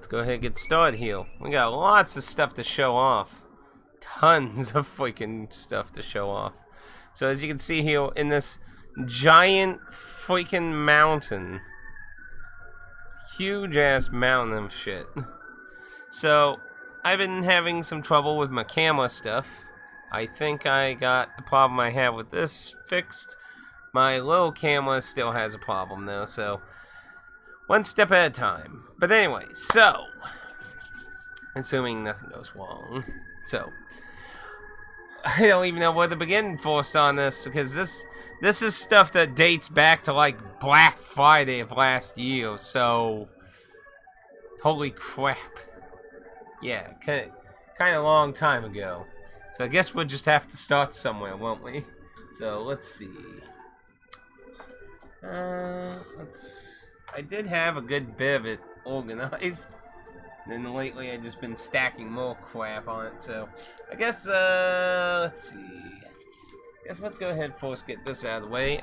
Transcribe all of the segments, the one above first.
let's go ahead and get started here. We got lots of stuff to show off. Tons of freaking stuff to show off. So as you can see here, in this giant freaking mountain. Huge ass mountain of shit. So, I've been having some trouble with my camera stuff. I think I got the problem I have with this fixed. My little camera still has a problem though, so one step at a time. But anyway, so assuming nothing goes wrong. So I don't even know where to begin first on this, because this is stuff that dates back to like Black Friday of last year, so holy crap. Yeah, kind of long time ago. So I guess we'll just have to start somewhere, won't we? So let's see. I did have a good bit of it organized. And then lately I've just been stacking more crap on it, so I guess, let's see. I guess let's go ahead and first get this out of the way,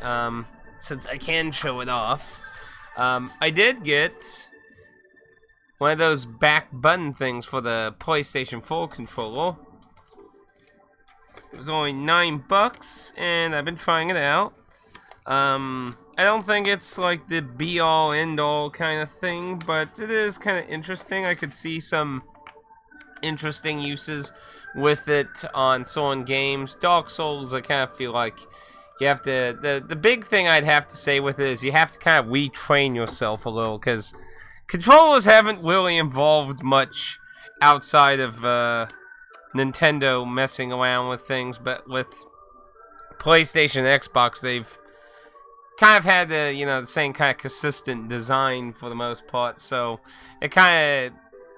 since I can show it off. I did get one of those back button things for the PlayStation 4 controller. It was only $9, and I've been trying it out. I don't think it's like the be-all, end-all kind of thing, but it is kind of interesting. I could see some interesting uses with it on certain games. Dark Souls, I kind of feel like you have to... The big thing I'd have to say with it is you have to kind of retrain yourself a little, because controllers haven't really evolved much outside of Nintendo messing around with things, but with PlayStation and Xbox, they've kind of had the, the same kind of consistent design for the most part, so it kind of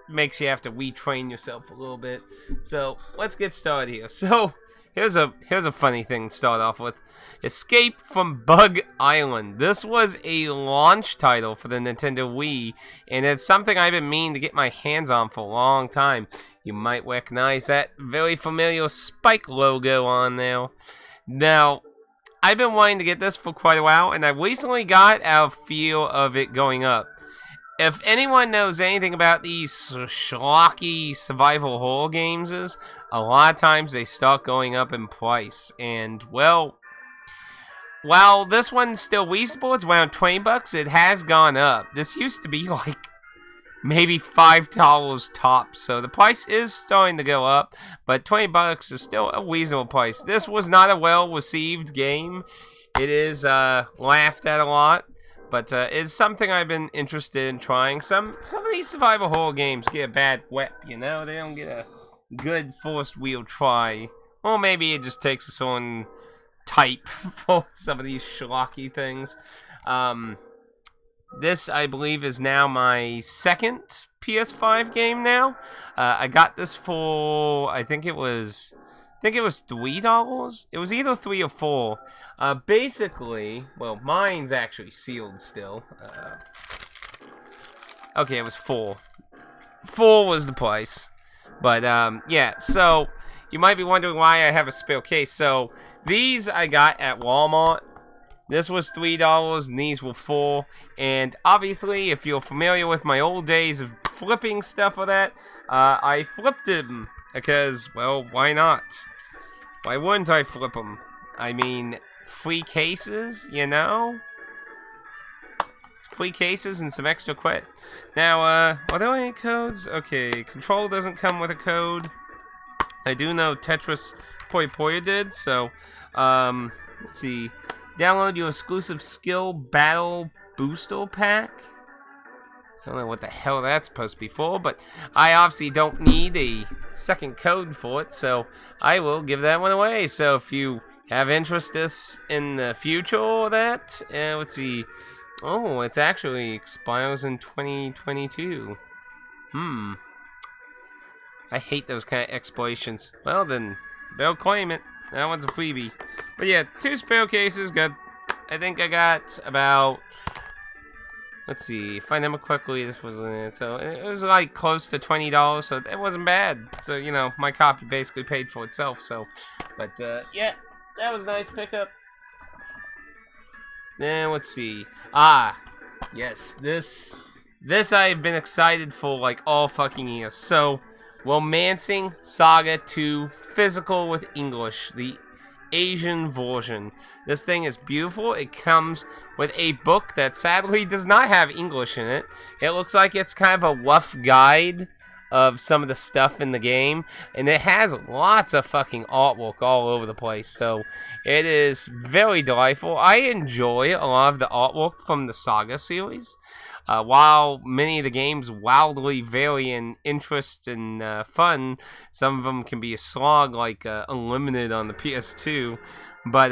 makes you have to retrain yourself a little bit. So let's get started here. So here's a funny thing to start off with. Escape from Bug Island. This was a launch title for the Nintendo Wii, and it's something I've been meaning to get my hands on for a long time. You might recognize that very familiar Spike logo on there. Now, I've been wanting to get this for quite a while, and I recently got a feel of it going up. If anyone knows anything about these schlocky survival horror games, a lot of times they start going up in price. And, well, while this one's still reasonable, it's around $20, it has gone up. This used to be like maybe $5 tops, so the price is starting to go up, but $20 is still a reasonable price. This was not a well-received game. It is laughed at a lot, but it's something I've been interested in trying. Some of these survival horror games get a bad rep, they don't get a good first wheel try. Or maybe it just takes a certain type for some of these schlocky things. This, I believe, is now my second Ps5 game now. I got this for, I think it was $3. It was either 3 or 4. Basically, well, mine's actually sealed still. Okay, it was 4. 4 was the price. But, yeah, so you might be wondering why I have a spare case. So, these I got at Walmart. This was $3, and these were 4. And obviously, if you're familiar with my old days of flipping stuff or that, I flipped them because, well, why not? Why wouldn't I flip them? I mean, free cases, Free cases and some extra credit. Now, are there any codes? Okay, Control doesn't come with a code. I do know Tetris Poya did, so, let's see. Download your exclusive skill battle booster pack. I don't know what the hell that's supposed to be for, but I obviously don't need a second code for it, so I will give that one away. So if you have interest in the future or that, let's see. Oh, it actually expires in 2022. I hate those kind of expirations. Well then, they'll claim it. That one's a freebie. But yeah, 2 spare cases. I think I got about, let's see, if I remember correctly, this was in it. So it was like close to $20, so it wasn't bad. So, my copy basically paid for itself. So, but yeah, that was a nice pickup. Then let's see. Yes, this This I've been excited for like all fucking year. So, Romancing Saga 2 Physical with English, the Asian version. This thing is beautiful. It comes with a book that sadly does not have English in it. It looks like it's kind of a rough guide of some of the stuff in the game, and it has lots of fucking artwork all over the place, so it is very delightful. I enjoy a lot of the artwork from the Saga series. While many of the games wildly vary in interest and fun, some of them can be a slog, like Unlimited on the PS2, but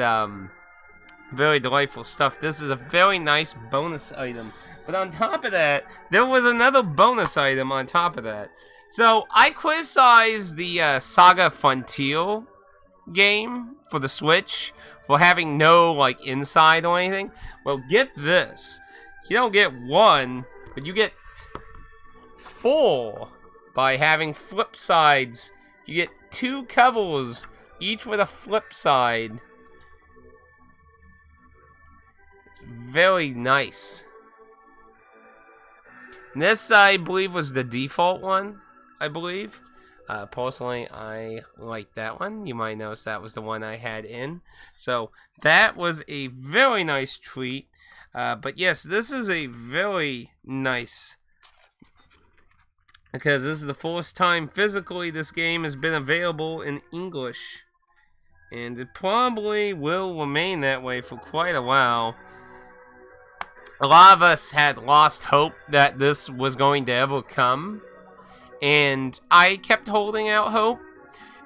very delightful stuff. This is a very nice bonus item. But on top of that, there was another bonus item on top of that. So, I criticized the Saga Frontier game for the Switch for having no, like, inside or anything. Well, get this. You don't get one, but you get 4 by having flip sides. You get 2 covers, each with a flip side. It's very nice. And this, I believe, was the default one, I believe. Personally, I like that one. You might notice that was the one I had in. So, that was a very nice treat. But yes, this is a very nice, because this is the first time physically this game has been available in English, and it probably will remain that way for quite a while. A lot of us had lost hope that this was going to ever come, and I kept holding out hope.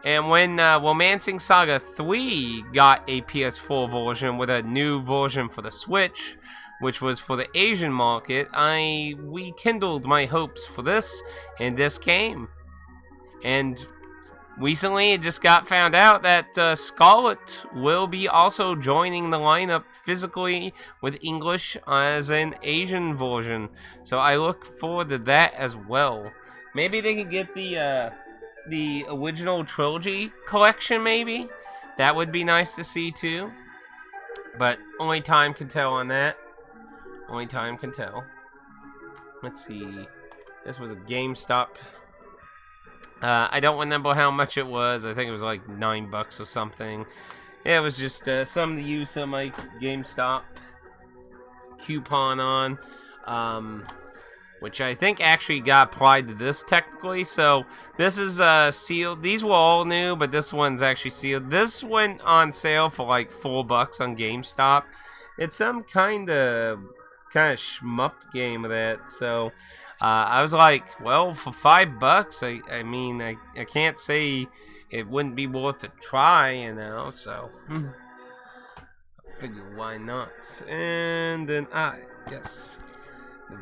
And when Romancing Saga 3 got a PS4 version with a new version for the Switch, which was for the Asian market, I rekindled my hopes for this, and this came. And recently it just got found out that Scarlet will be also joining the lineup physically with English as an Asian version. So I look forward to that as well. Maybe they can get the original trilogy collection, maybe. That would be nice to see too. But only time can tell on that. Only time can tell. Let's see. This was a GameStop. I don't remember how much it was. I think it was like $9 or something. Yeah, it was just something to use some my GameStop coupon on. Which I think actually got applied to this technically. So this is sealed. These were all new, but this one's actually sealed. This went on sale for like $4 on GameStop. It's some kind of shmup game of that. So I was like, well, for $5, I mean, I can't say it wouldn't be worth a try, you know. So I figure why not. And then yes.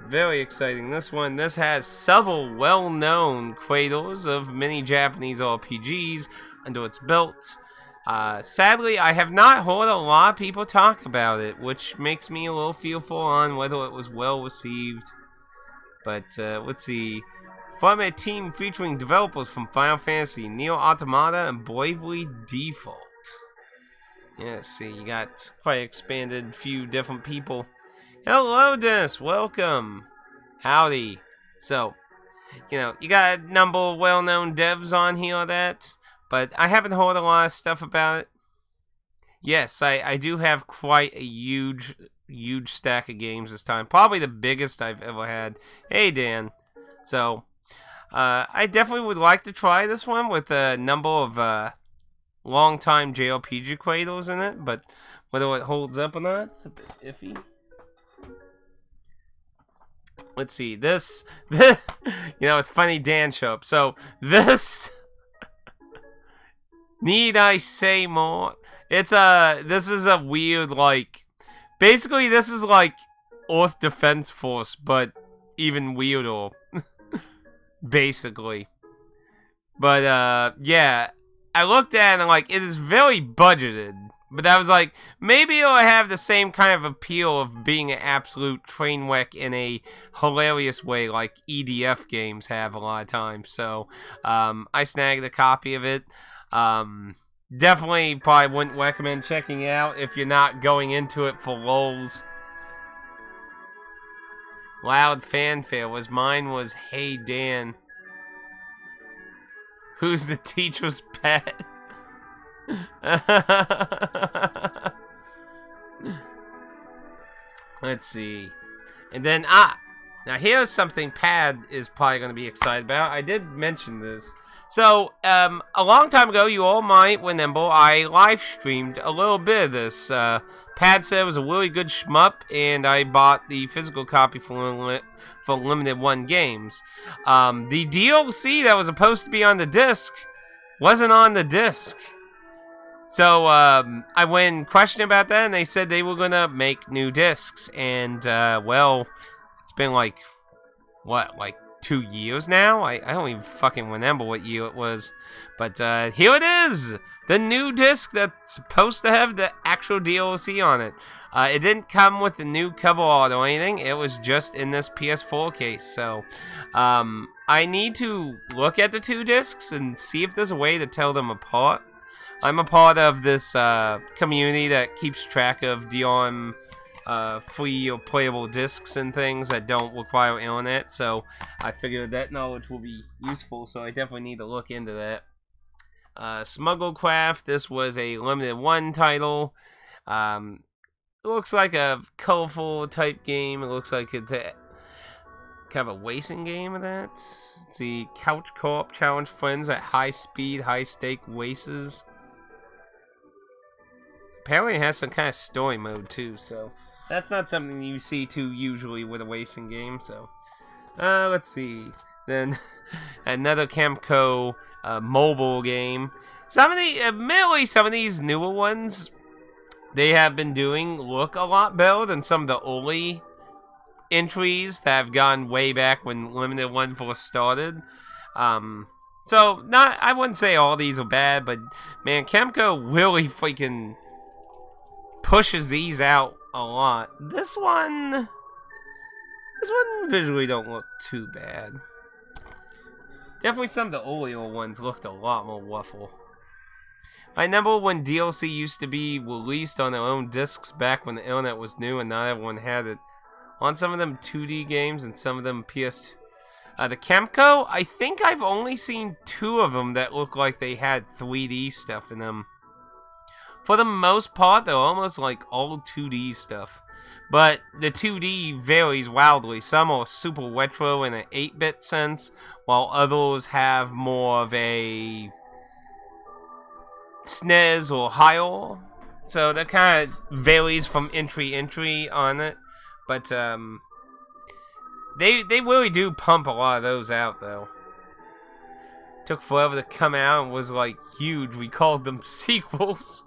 Very exciting. This has several well-known creators of many Japanese RPGs under its belt. Sadly, I have not heard a lot of people talk about it, which makes me a little fearful on whether it was well received. But let's see. From a team featuring developers from Final Fantasy, Neo Automata, and Bravely Default. Yeah, see, you got quite expanded few different people. Hello, Dennis. Welcome. Howdy. So, you know, you got a number of well-known devs on here or that, but I haven't heard a lot of stuff about it. Yes, I do have quite a huge stack of games this time. Probably the biggest I've ever had. Hey, Dan. So, I definitely would like to try this one with a number of long-time JRPG creators in it, but whether it holds up or not, it's a bit iffy. Let's see, this you know, it's funny Dan show up. So, this, need I say more? This is a weird, like, basically this is like Earth Defense Force, but even weirder. Basically. But, yeah, I looked at it and, like, it is very budgeted. But I was like, maybe it'll have the same kind of appeal of being an absolute train wreck in a hilarious way like EDF games have a lot of times. So, I snagged a copy of it. Definitely probably wouldn't recommend checking it out if you're not going into it for lulz. loud fanfare was mine was Hey Dan. Who's the teacher's pet? Let's see. And then, now here's something Pad is probably going to be excited about. I did mention this. So, a long time ago, you all might remember, I live streamed a little bit of this. Pad said it was a really good shmup, and I bought the physical copy for Limited One Games. The DLC that was supposed to be on the disc wasn't on the disc. So, I went and questioned about that, and they said they were gonna make new discs. And, well, it's been like, what, like 2 years now? I don't even fucking remember what year it was. But, here it is! The new disc that's supposed to have the actual DLC on it. It didn't come with the new cover art or anything. It was just in this PS4 case. So, I need to look at the two discs and see if there's a way to tell them apart. I'm a part of this community that keeps track of DRM free or playable discs and things that don't require internet, so I figured that knowledge will be useful, so I definitely need to look into that. Smuggle Craft, this was a limited one title. It looks like a colorful type game. It looks like it's a kind of a racing game of that. Let's see, couch co-op challenge friends at high speed, high stake races. Apparently it has some kind of story mode too, so that's not something you see too usually with a racing game, so let's see. Then another Camco mobile game. Admittedly, some of these newer ones they have been doing look a lot better than some of the early entries that have gone way back when Limited One first started. So I wouldn't say all these are bad, but man, Camco really freaking pushes these out a lot. This one visually don't look too bad. Definitely some of the earlier ones looked a lot more waffle. I remember when DLC used to be released on their own discs back when the internet was new and not everyone had it. On some of them 2D games and some of them PS. The Camco, I think I've only seen 2 of them that look like they had 3D stuff in them. For the most part, they're almost like all 2D stuff. But the 2D varies wildly. Some are super retro in an 8-bit sense, while others have more of a SNES or higher. So that kind of varies from entry on it. But they really do pump a lot of those out, though. Took forever to come out and was like huge. We called them sequels.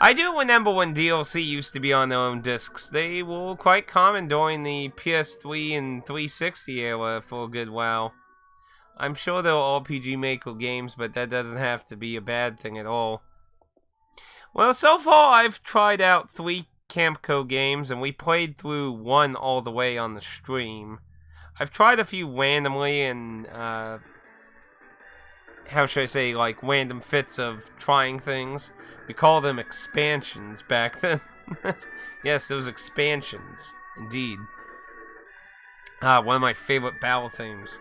I do remember when DLC used to be on their own discs. They were quite common during the PS3 and 360 era for a good while. I'm sure there were RPG Maker games, but that doesn't have to be a bad thing at all. Well, so far I've tried out 3 Camco games, and we played through 1 all the way on the stream. I've tried a few randomly, and how should I say, like random fits of trying things. We call them expansions back then. Yes, those expansions, indeed. One of my favorite battle themes.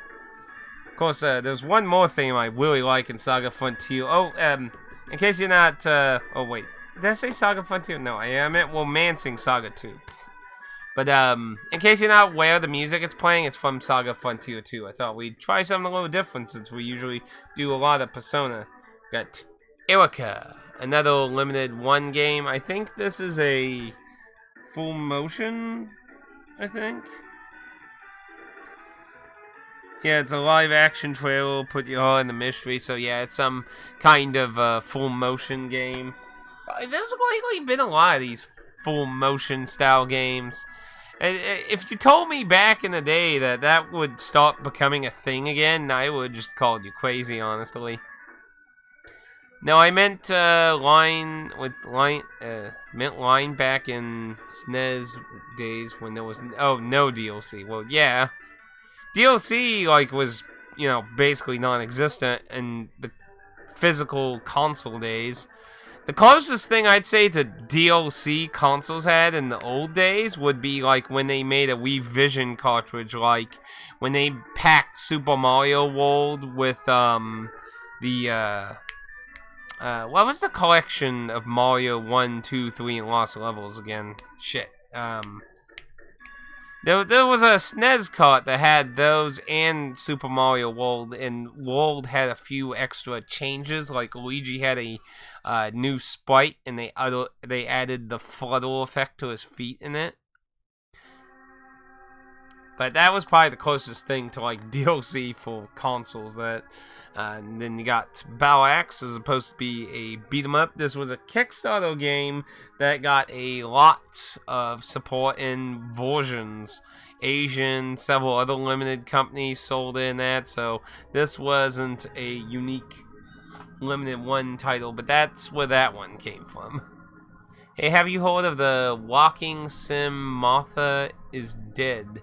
Of course, there's one more theme I really like in Saga Frontier. Oh, in case you're not, oh wait, did I say Saga Frontier? No, I meant Romancing Saga 2. But, in case you're not aware of the music it's playing, it's from Saga Frontier 2. I thought we'd try something a little different since we usually do a lot of Persona. Got Erica, another limited one game. I think this is a full motion, I think. Yeah, it's a live action trailer, put you all in the mystery, so yeah, it's some kind of full motion game. There's lately been a lot of these full motion style games. If you told me back in the day that that would start becoming a thing again, I would just called you crazy, honestly. No, I meant line back in SNES days when there was no DLC. Well, yeah, DLC like was basically non-existent in the physical console days. The closest thing I'd say to DLC consoles had in the old days would be like when they made a Wii Vision cartridge, like when they packed Super Mario World with what was the collection of Mario 1, 2, 3, and Lost Levels again? Shit. There was a SNES cart that had those and Super Mario World, and World had a few extra changes, like Luigi had a new sprite, and they added the flutter effect to his feet in it. But that was probably the closest thing to like DLC for consoles. That, and then you got Battle Axe is supposed to be a beat 'em up. This was a Kickstarter game that got a lot of support in versions. Asian, several other limited companies sold in that, so this wasn't a unique limited one title, but that's where that one came from. Hey, have you heard of the walking sim Martha is Dead?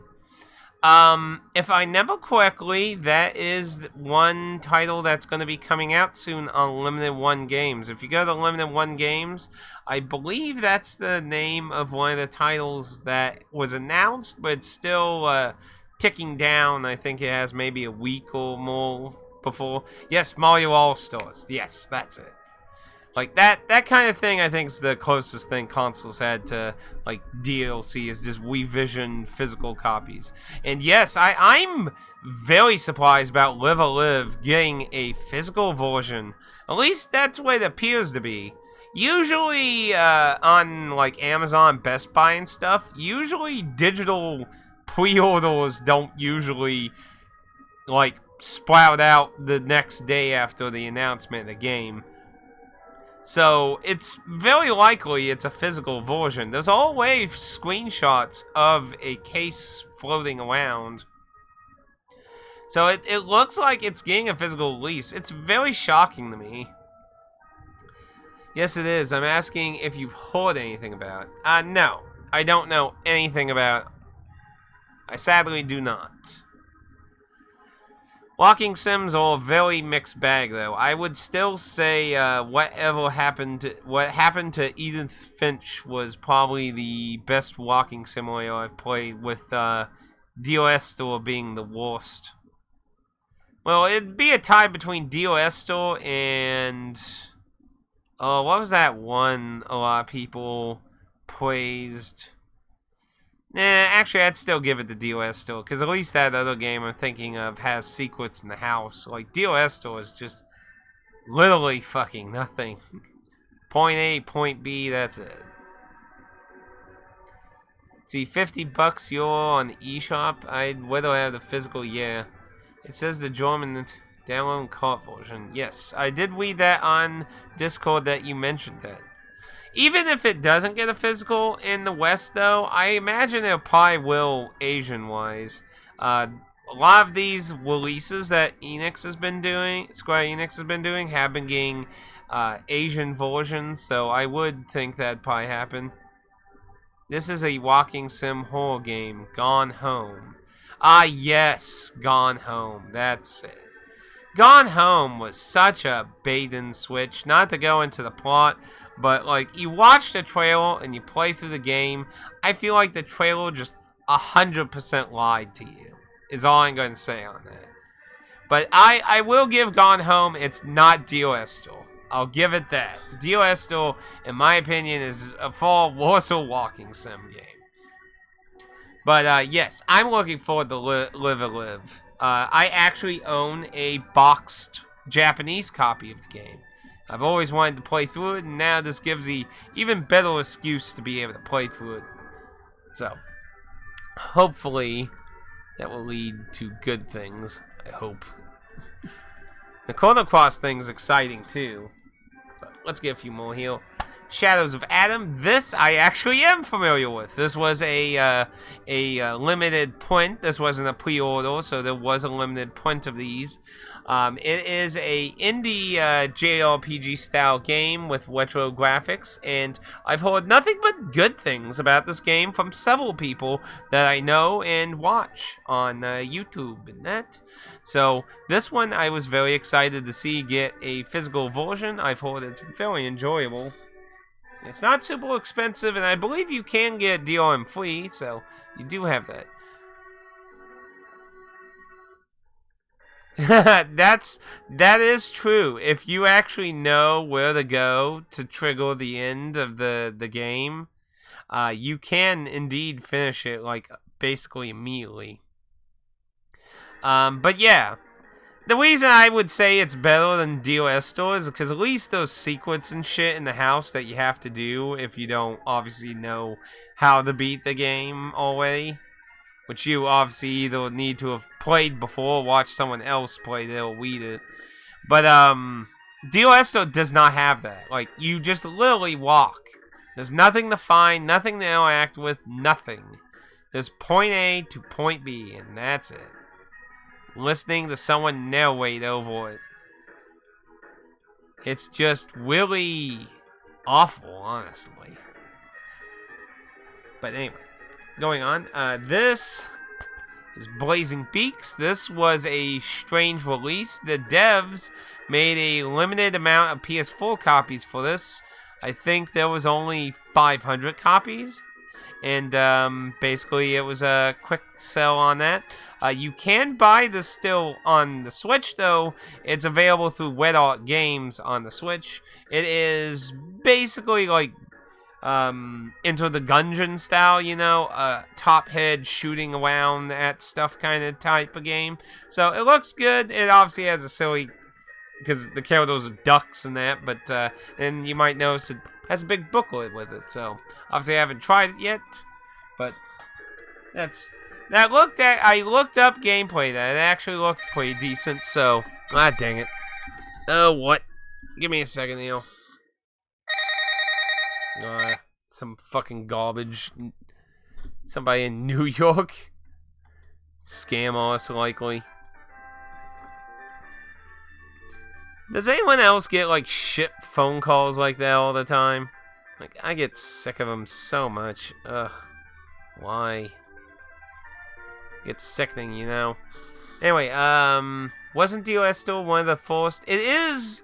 If I remember correctly, that is one title that's going to be coming out soon on Limited One Games. If you go to Limited One Games, I believe that's the name of one of the titles that was announced, but it's still ticking down. I think it has maybe a week or more before. Yes, Mario All-Stars. Yes, that's it. Like, that kind of thing, I think, is the closest thing consoles had to, like, DLC, is just Wii Vision physical copies. And yes, I'm very surprised about Live a Live getting a physical version. At least that's what it appears to be. Usually, on, like, Amazon, Best Buy and stuff, usually digital pre-orders don't usually, like, sprout out the next day after the announcement of the game. So, it's very likely it's a physical version. There's always screenshots of a case floating around. So, it looks like it's getting a physical release. It's very shocking to me. Yes, it is. I'm asking if you've heard anything about it. No. I don't know anything about it. I sadly do not. Walking sims are a very mixed bag, though. I would still say what happened to Edith Finch was probably the best walking simulator I've played, with DOS Store being the worst. Well, it'd be a tie between DOS Store and what was that one a lot of people praised? Nah, actually, I'd still give it to DOS Store, because at least that other game I'm thinking of has secrets in the house. Like, DOS Store is just literally fucking nothing. Point A, point B, that's it. See, $50 euro on the eShop. I'd rather have the physical, yeah. It says the German download cart version. Yes, I did read that on Discord that you mentioned that. Even if it doesn't get a physical in the West, though, I imagine it probably will Asian-wise. A lot of these releases that Square Enix has been doing, have been getting Asian versions, so I would think that'd probably happen. This is a walking sim horror game, Gone Home. Ah, yes, Gone Home, that's it. Gone Home was such a bait and switch, not to go into the plot, but, like, you watch the trailer and you play through the game, I feel like the trailer just 100% lied to you, is all I'm going to say on that. But I will give Gone Home, it's not DOS Store. I'll give it that. DOS Store, in my opinion, is a far worse walking sim game. But, yes, I'm looking forward to Live a Live. I actually own a boxed Japanese copy of the game. I've always wanted to play through it, and now this gives the even better excuse to be able to play through it. So, hopefully, that will lead to good things, I hope. The Chrono Cross thing's exciting, too. But let's get a few more here. Shadows of Adam. This I actually am familiar with. This was a limited print. This wasn't a pre-order, so there was a limited print of these. It is a indie JRPG style game with retro graphics, and I've heard nothing but good things about this game from several people that I know and watch on YouTube and that. So this one I was very excited to see get a physical version. I've heard it's very enjoyable. It's not super expensive, and I believe you can get DRM free, so you do have that. That is true. If you actually know where to go to trigger the end of the game, you can indeed finish it like basically immediately. But yeah, the reason I would say it's better than DOS Store is because at least those secrets and shit in the house that you have to do if you don't obviously know how to beat the game already, which you obviously either need to have played before or watch someone else play it or read it. But DOS Store does not have that. Like, you just literally walk. There's nothing to find, nothing to interact with, nothing. There's point A to point B, and that's it. Listening to someone narrate over it. It's just really awful, honestly. But anyway, going on. This is Blazing Beaks. This was a strange release. The devs made a limited amount of PS4 copies for this. I think there was only 500 copies. And basically it was a quick sell on that. You can buy this still on the Switch, though. It's available through Red Art Games on the Switch. It is basically like Enter the Gungeon style, you know, top head shooting around at stuff kind of type of game. So it looks good. It obviously has a silly, because the characters are ducks and that, but and you might notice it has a big booklet with it. So obviously I haven't tried it yet, but I looked up gameplay that it actually looked pretty decent, so dang it. Oh, what? Give me a second, Neil. Some fucking garbage. Somebody in New York. Scam us, likely. Does anyone else get, like, shit phone calls like that all the time? Like, I get sick of them so much. Ugh. Why? It's sickening, you know. Anyway, wasn't DOS still one of the first? It is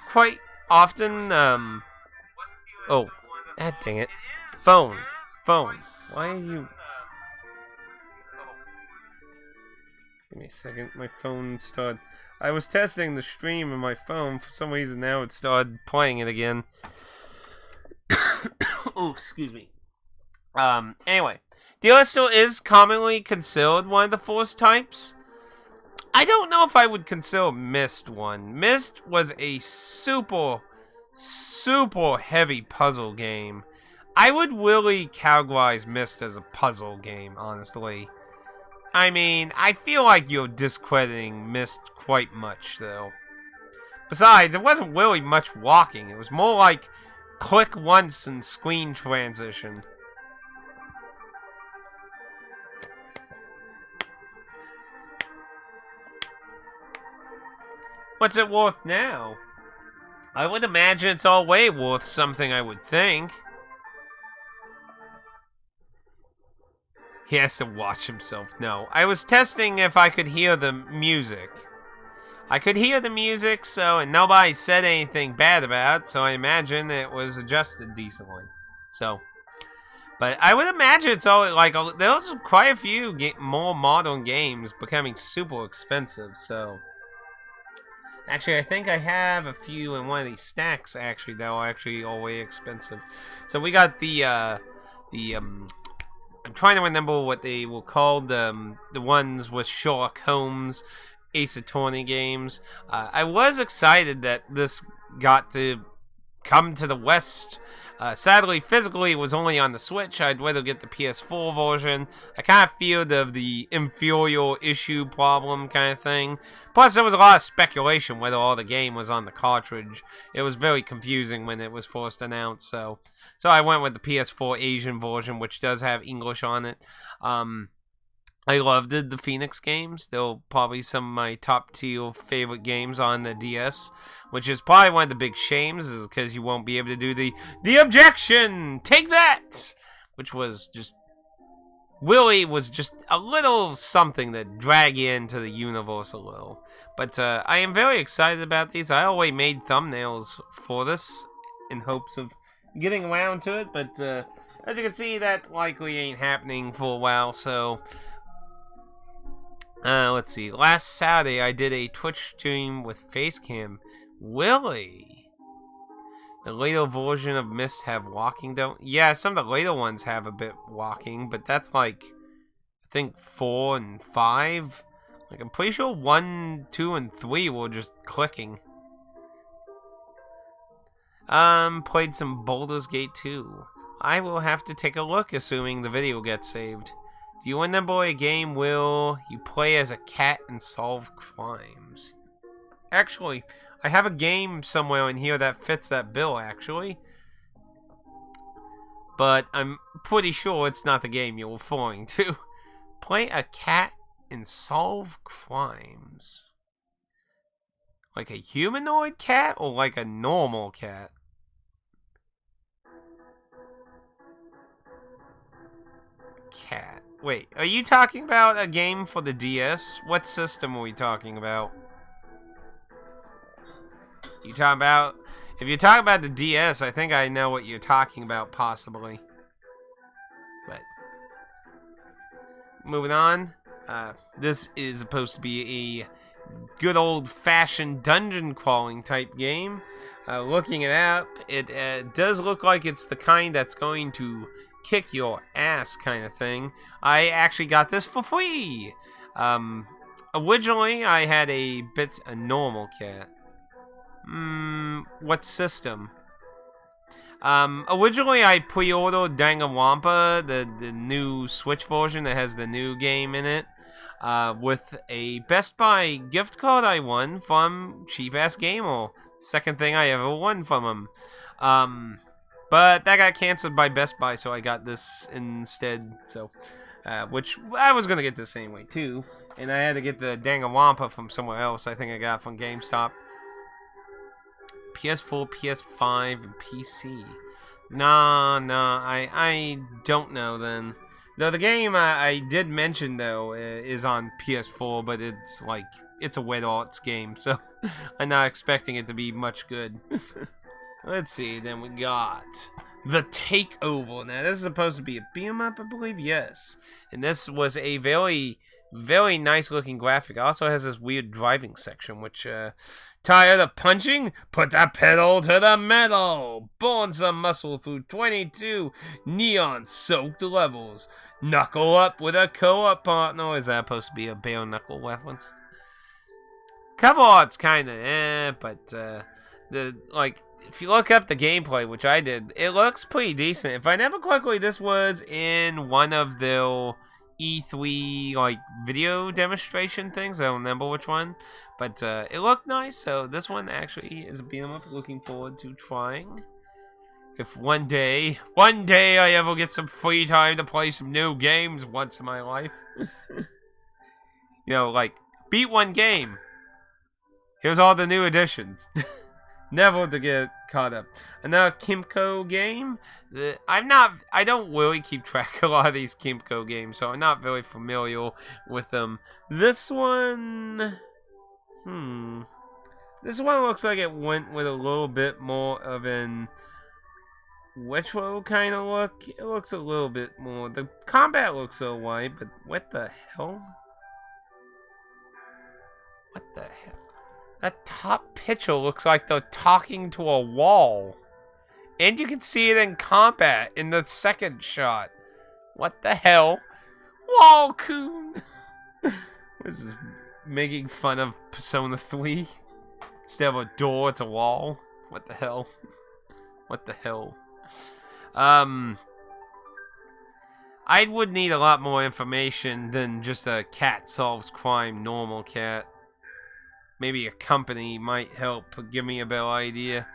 quite often, oh, dang it. Phone. Why are you... Give me a second, my phone started... I was testing the stream on my phone, for some reason now it started playing it again. Oh, excuse me. Anyway. DOS still is commonly considered one of the first types. I don't know if I would consider Myst one. Myst was a super heavy puzzle game. I would really categorize Myst as a puzzle game, honestly. I mean, I feel like you're discrediting Myst quite much, though. Besides, it wasn't really much walking. It was more like click once and screen transition. What's it worth now? I would imagine it's all way worth something, I would think. He has to watch himself. No. I was testing if I could hear the music. I could hear the music, so, and nobody said anything bad about it, so I imagine it was adjusted decently. So, but I would imagine it's all, like, there's quite a few more modern games becoming super expensive, so... Actually, I think I have a few in one of these stacks, actually, that are actually all way expensive. So we got I'm trying to remember what they were called, the ones with Sherlock Holmes, Ace Attorney games. I was excited that this got to come to the West. Sadly, physically, it was only on the Switch. I'd rather get the PS4 version. I kind of feared of the inferior issue problem kind of thing. Plus, there was a lot of speculation whether all the game was on the cartridge. It was very confusing when it was first announced, so I went with the PS4 Asian version, which does have English on it. I loved the Phoenix games. They're probably some of my top tier favorite games on the DS, which is probably one of the big shames, is because you won't be able to do the objection! Take that! Which was just, really was just a little something that drag you into the universe a little. But I am very excited about these. I already made thumbnails for this in hopes of getting around to it, but as you can see, that likely ain't happening for a while, so... let's see. Last Saturday, I did a Twitch stream with Facecam. Really? The later version of Myst have walking, don't? Yeah, some of the later ones have a bit walking, but that's like, I think 4 and 5. Like, I'm pretty sure 1, 2, and 3 were just clicking. Played some Baldur's Gate 2. I will have to take a look, assuming the video gets saved. Do you remember a game where you play as a cat and solve crimes? Actually, I have a game somewhere in here that fits that bill, actually. But I'm pretty sure it's not the game you're referring to. Play a cat and solve crimes. Like a humanoid cat or like a normal cat? Cat. Wait, are you talking about a game for the DS? What system are we talking about? You talking about... If you're talking about the DS, I think I know what you're talking about, possibly. But... moving on. This is supposed to be a good old-fashioned dungeon crawling type game. Looking it up, it does look like it's the kind that's going to kick your ass kind of thing. I actually got this for free. Originally, I had a normal cat. What system? Originally I pre-ordered Danganronpa, the new Switch version that has the new game in it, with a Best Buy gift card I won from Ps5 Game. Second thing I ever won from him. But that got canceled by Best Buy, so I got this instead. So, which I was gonna get this anyway too, and I had to get the Danganronpa from somewhere else. I think I got it from GameStop. PS4, PS5, and PC. Nah, I don't know then. Though the game I did mention though is on PS4, but it's like it's a wet arts game, so I'm not expecting it to be much good. Let's see, then we got The Takeover. Now, this is supposed to be a beat-em-up, I believe? Yes. And this was a very, very nice-looking graphic. It also has this weird driving section, which, tired of punching? Put the pedal to the metal! Burn some muscle through 22 neon-soaked levels. Knuckle up with a co-op partner. Is that supposed to be a bare-knuckle reference? Cover art's kinda but, if you look up the gameplay, which I did, it looks pretty decent. If I remember correctly, this was in one of their E3, video demonstration things. I don't remember which one. But, it looked nice, so this one actually is a beat-em-up. Looking forward to trying. If one day I ever get some free time to play some new games once in my life. Beat one game. Here's all the new additions. Never to get caught up. Another Kimco game. I don't really keep track of a lot of these Kimco games, so I'm not very familiar with them. This one... This one looks like it went with a little bit more of an retro kind of look. It looks a little bit more... The combat looks alright, but what the hell? What the hell? That top picture looks like they're talking to a wall. And you can see it in combat in the second shot. What the hell? Wall-coon! This is making fun of Persona 3. Instead of a door, it's a wall. What the hell? What the hell? I would need a lot more information than just a cat solves crime normal cat. Maybe a company might help give me a better idea.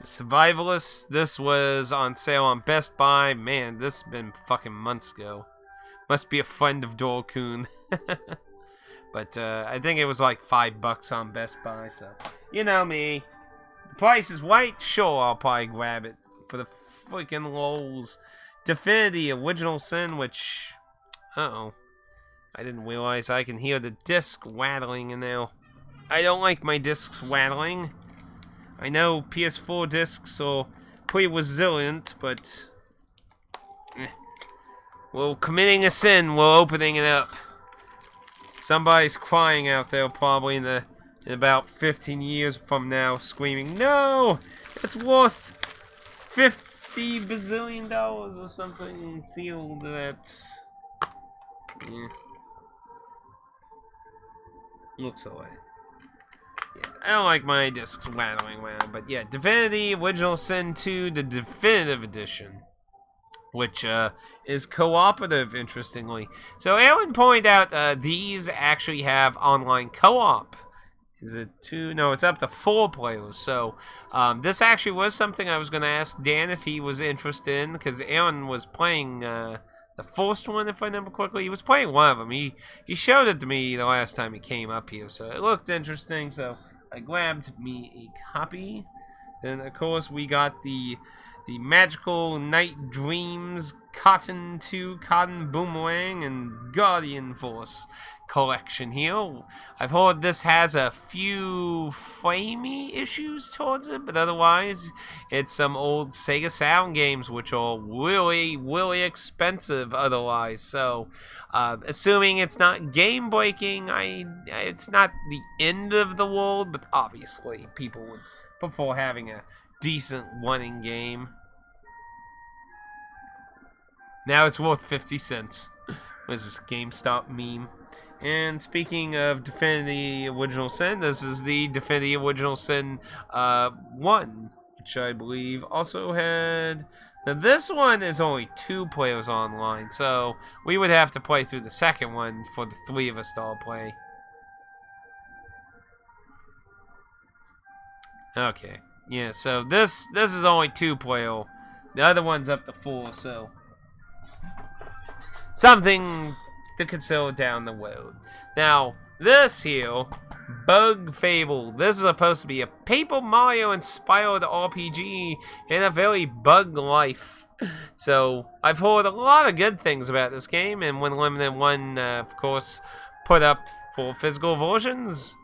Survivalist, this was on sale on Best Buy. Man, this has been fucking months ago. Must be a friend of Dorcoon. But I think it was like $5 on Best Buy, so you know me. The price is right, sure, I'll probably grab it for the freaking lols. Divinity Original Sin, which, uh-oh. I didn't realize I can hear the disc rattling in there. I don't like my discs rattling. I know PS4 discs are pretty resilient, but we're committing a sin. We're opening it up. Somebody's crying out there, probably in about 15 years from now, screaming, "No! It's worth 50 bazillion dollars or something sealed." That's yeah. Looks alright. Yeah, I don't like my discs rattling around, but yeah, Divinity Original Sin 2, the Definitive Edition, which is cooperative, interestingly. So Aaron pointed out these actually have online co-op. Is it 2? No, it's up to 4 players. So this actually was something I was going to ask Dan if he was interested in, because Aaron was playing the first one, if I remember correctly. He was playing one of them. He showed it to me the last time he came up here, so it looked interesting. So I grabbed me a copy. Then, of course, we got the Magical Night Dreams Cotton 2 Cotton Boomerang and Guardian Force collection here. I've heard this has a few framey issues towards it, but otherwise it's some old Sega Sound games which are really, really expensive otherwise. So assuming it's not game breaking, it's not the end of the world, but obviously people would prefer having a decent running game. Now it's worth 50 cents. What is this, GameStop meme? And speaking of Divinity Original Sin, this is the Divinity Original Sin 1, which I believe also had... Now this one is only 2 players online, so we would have to play through the second one for the 3 of us to all play. Okay, yeah, so this is only 2 player. The other one's up to 4, so... something to consider down the road. Now, this here, Bug Fable, this is supposed to be a Paper Mario inspired RPG in a very bug life. So, I've heard a lot of good things about this game, and when Limited One, of course, put up for physical versions,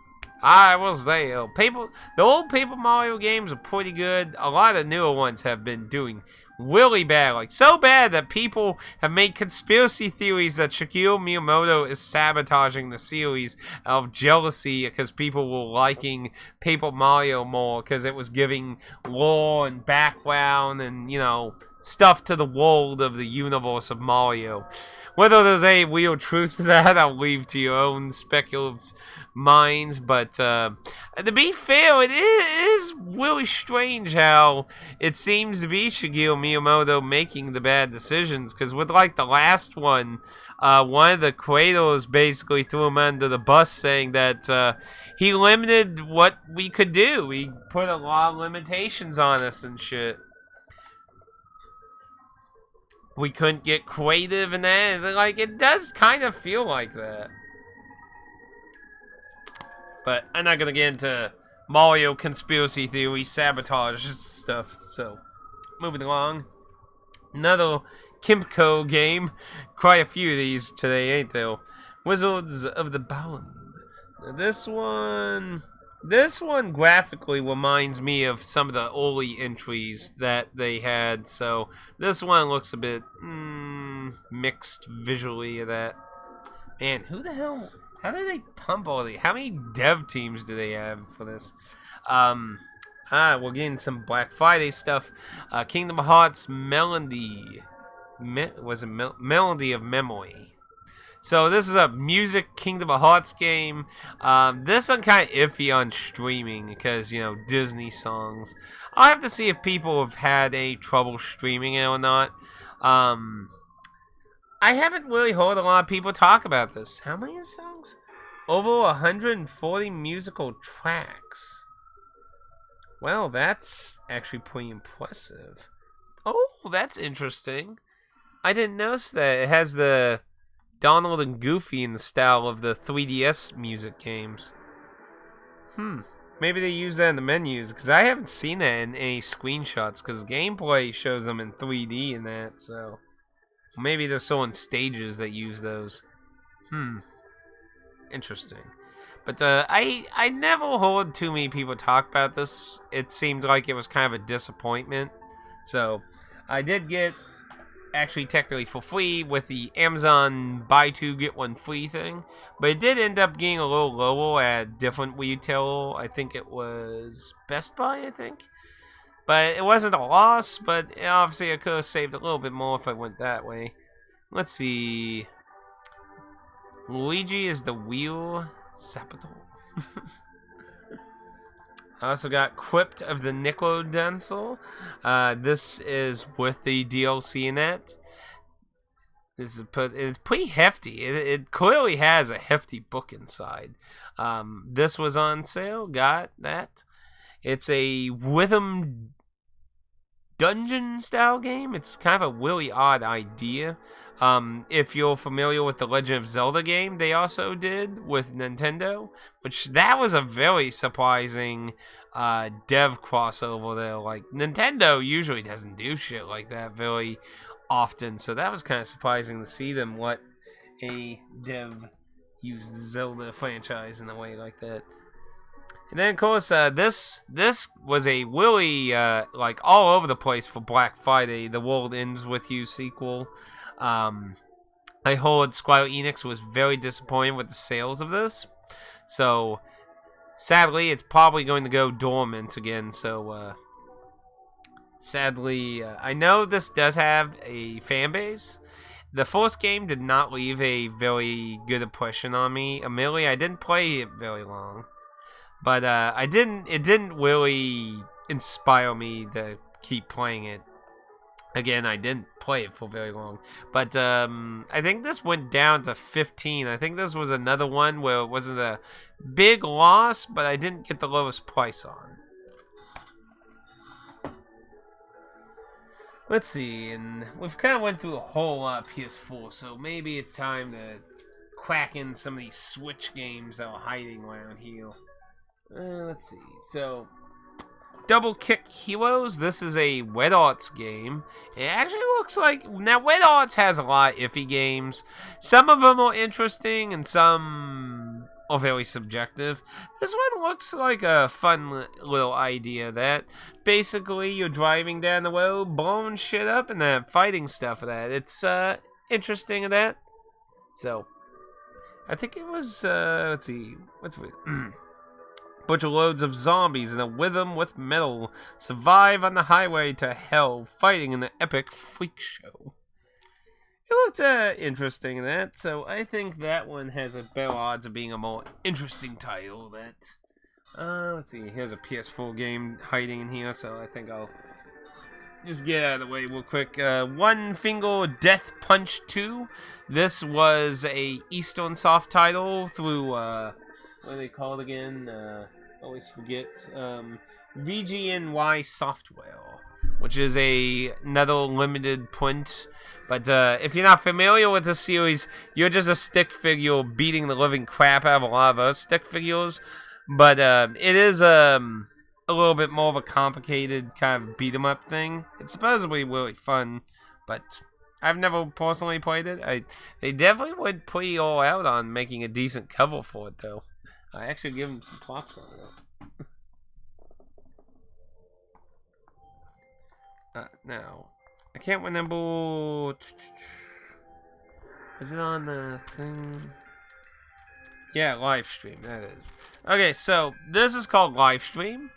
I was there. The old Paper Mario games are pretty good. A lot of newer ones have been doing really bad, like so bad that people have made conspiracy theories that Shigeru Miyamoto is sabotaging the series out of jealousy because people were liking Paper Mario more because it was giving lore and background and, you know, stuff to the world of the universe of Mario. Whether there's any real truth to that, I'll leave to your own speculative minds, but to be fair, it is really strange how it seems to be Shigeru Miyamoto making the bad decisions, because with like the last one, one of the creators basically threw him under the bus saying that he limited what we could do. He put a lot of limitations on us and shit. We couldn't get creative and that. Like, it does kind of feel like that. But I'm not going to get into Mario conspiracy theory, sabotage stuff. So, moving along. Another Kimco game. Quite a few of these today, ain't there? Wizards of the Bound. Now, this one graphically reminds me of some of the early entries that they had. So, this one looks a bit mixed visually of that. Man, who the hell... How do they pump all these? How many dev teams do they have for this? We're getting some Black Friday stuff. Kingdom Hearts Melody. Was it Melody of Memory? So this is a music Kingdom of Hearts game. This I'm kind of iffy on streaming because, you know, Disney songs. I'll have to see if people have had any trouble streaming it or not. I haven't really heard a lot of people talk about this. How many songs? Over 140 musical tracks. Well, that's actually pretty impressive. Oh, that's interesting. I didn't notice that. It has the Donald and Goofy in the style of the 3DS music games. Maybe they use that in the menus, because I haven't seen that in any screenshots, because gameplay shows them in 3D and that, so... Maybe there's so in stages that use those. Interesting. But I never heard too many people talk about this. It seemed like it was kind of a disappointment. So, I did get, actually technically for free, with the Amazon buy two get one free thing. But it did end up getting a little lower at a different retailer. I think it was Best Buy, I think. But it wasn't a loss, but obviously I could have saved a little bit more if I went that way. Let's see. Luigi is the wheel. Saboteur. I also got Crypt of the Nickel-Dancel. This is with the DLC in it. It's pretty hefty. It clearly has a hefty book inside. This was on sale. Got that. It's a rhythm dungeon style game. It's kind of a really odd idea. If you're familiar with the Legend of Zelda game, they also did with Nintendo, which that was a very surprising dev crossover there. Like, Nintendo usually doesn't do shit like that very often, so that was kind of surprising to see them let a dev use the Zelda franchise in a way like that. And then, of course, this was a really, like, all over the place for Black Friday, The World Ends With You sequel. I heard Square Enix was very disappointed with the sales of this. So, sadly, it's probably going to go dormant again. So, sadly, I know this does have a fan base. The first game did not leave a very good impression on me. Admittedly, I didn't play it very long. But it didn't really inspire me to keep playing it. Again, I didn't play it for very long. But I think this went down to 15. I think this was another one where it wasn't a big loss, but I didn't get the lowest price on. Let's see, and we've kind of went through a whole lot of PS4, so maybe it's time to crack in some of these Switch games that are hiding around here. Let's see. So, Double Kick Heroes. This is a Red Arts game. It actually looks like... Now, Red Arts has a lot of iffy games. Some of them are interesting, and some are very subjective. This one looks like a fun little idea that basically you're driving down the road, blowing shit up, and then fighting stuff with that. It's interesting in that. So, I think it was... let's see. What's it? Bunch of loads of zombies in a rhythm with metal survive on the highway to hell, fighting in the epic freak show. It looked interesting in that, so I think that one has a better odds of being a more interesting title. That let's see, here's a PS4 game hiding in here, so I think I'll just get out of the way real quick. One Finger Death Punch 2. This was a Eastern Soft title through what do they call it again? Always forget. VGNY Software, which is another limited print. But if you're not familiar with the series, you're just a stick figure beating the living crap out of a lot of other stick figures. But it is a little bit more of a complicated kind of beat 'em up thing. It's supposedly really fun, but I've never personally played it. They definitely went pretty all out on making a decent cover for it, though. I actually give him some props on that. Now, I can't remember. Is it on the thing? Yeah, live stream. That is. Okay, so this is called Live Stream.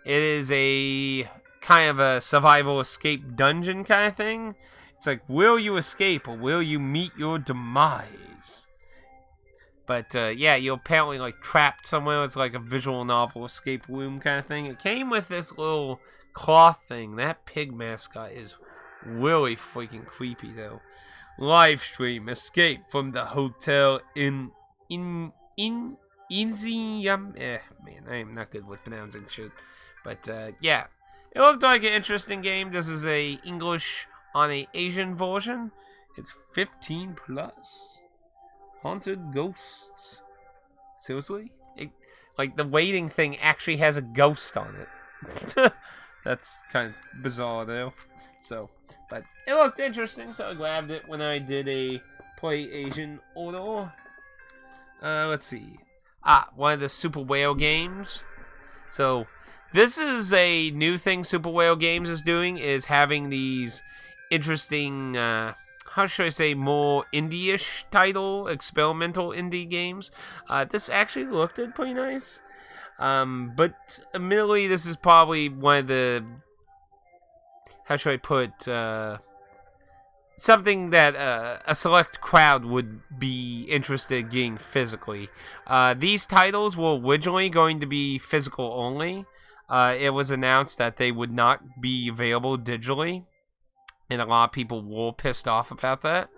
It is a kind of a survival escape dungeon kind of thing. It's like, will you escape or will you meet your demise? But yeah, you're apparently like trapped somewhere. It's like a visual novel escape room kind of thing. It came with this little cloth thing. That pig mascot is really freaking creepy though. Live stream escape from the hotel in Inziam. Man, I am not good with pronouncing shit. But yeah, it looked like an interesting game. This is a English on a Asian version. It's 15 plus. Haunted ghosts. Seriously? Like the waiting thing actually has a ghost on it. That's kind of bizarre though. So, but it looked interesting, so I grabbed it when I did a Play Asian order. Let's see. One of the Super Whale games. So, this is a new thing Super Whale Games is doing, is having these interesting, how should I say, more indie-ish title, experimental indie games. This actually looked pretty nice. But admittedly, this is probably one of the, how should I put, something that a select crowd would be interested in getting physically. These titles were originally going to be physical only. It was announced that they would not be available digitally. And a lot of people were pissed off about that.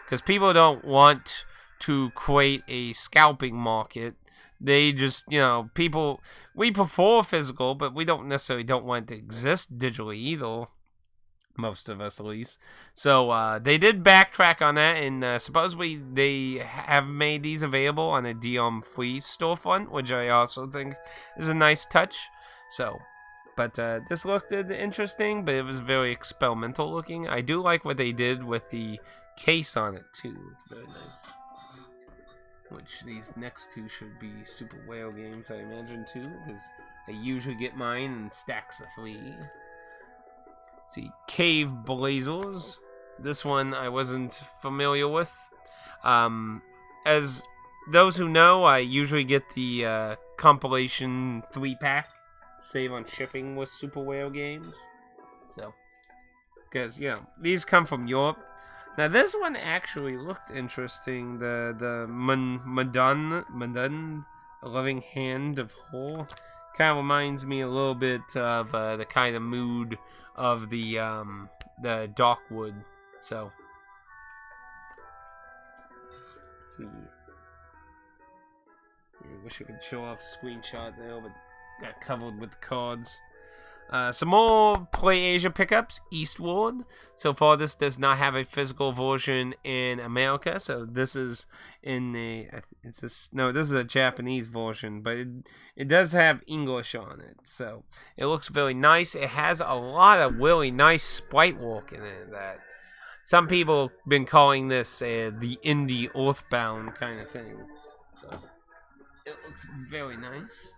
Because people don't want to create a scalping market. They just, we prefer physical, but we don't necessarily don't want it to exist digitally either. Most of us, at least. So, they did backtrack on that, and supposedly they have made these available on a DM free storefront, which I also think is a nice touch. So, but this looked interesting, but it was very experimental looking. I do like what they did with the case on it, too. It's very nice. Which these next two should be Super Whale games, I imagine, too, because I usually get mine in stacks of 3. Let's see, Cave Blazers. This one I wasn't familiar with. As those who know, I usually get the compilation 3-pack. Save on shipping with Super Whale games. So, because, these come from Europe. Now, this one actually looked interesting. The Madun, A Loving Hand of Horror. Kind of reminds me a little bit of the kind of mood of the Darkwood. So, let's see. I wish I could show off screenshot there, but got covered with the cards. Some more Play Asia pickups. Eastward. So far, this does not have a physical version in America. So this is in the. This is a Japanese version, but it does have English on it. So it looks very nice. It has a lot of really nice sprite work in it. That some people have been calling this the indie Earthbound kind of thing. So it looks very nice.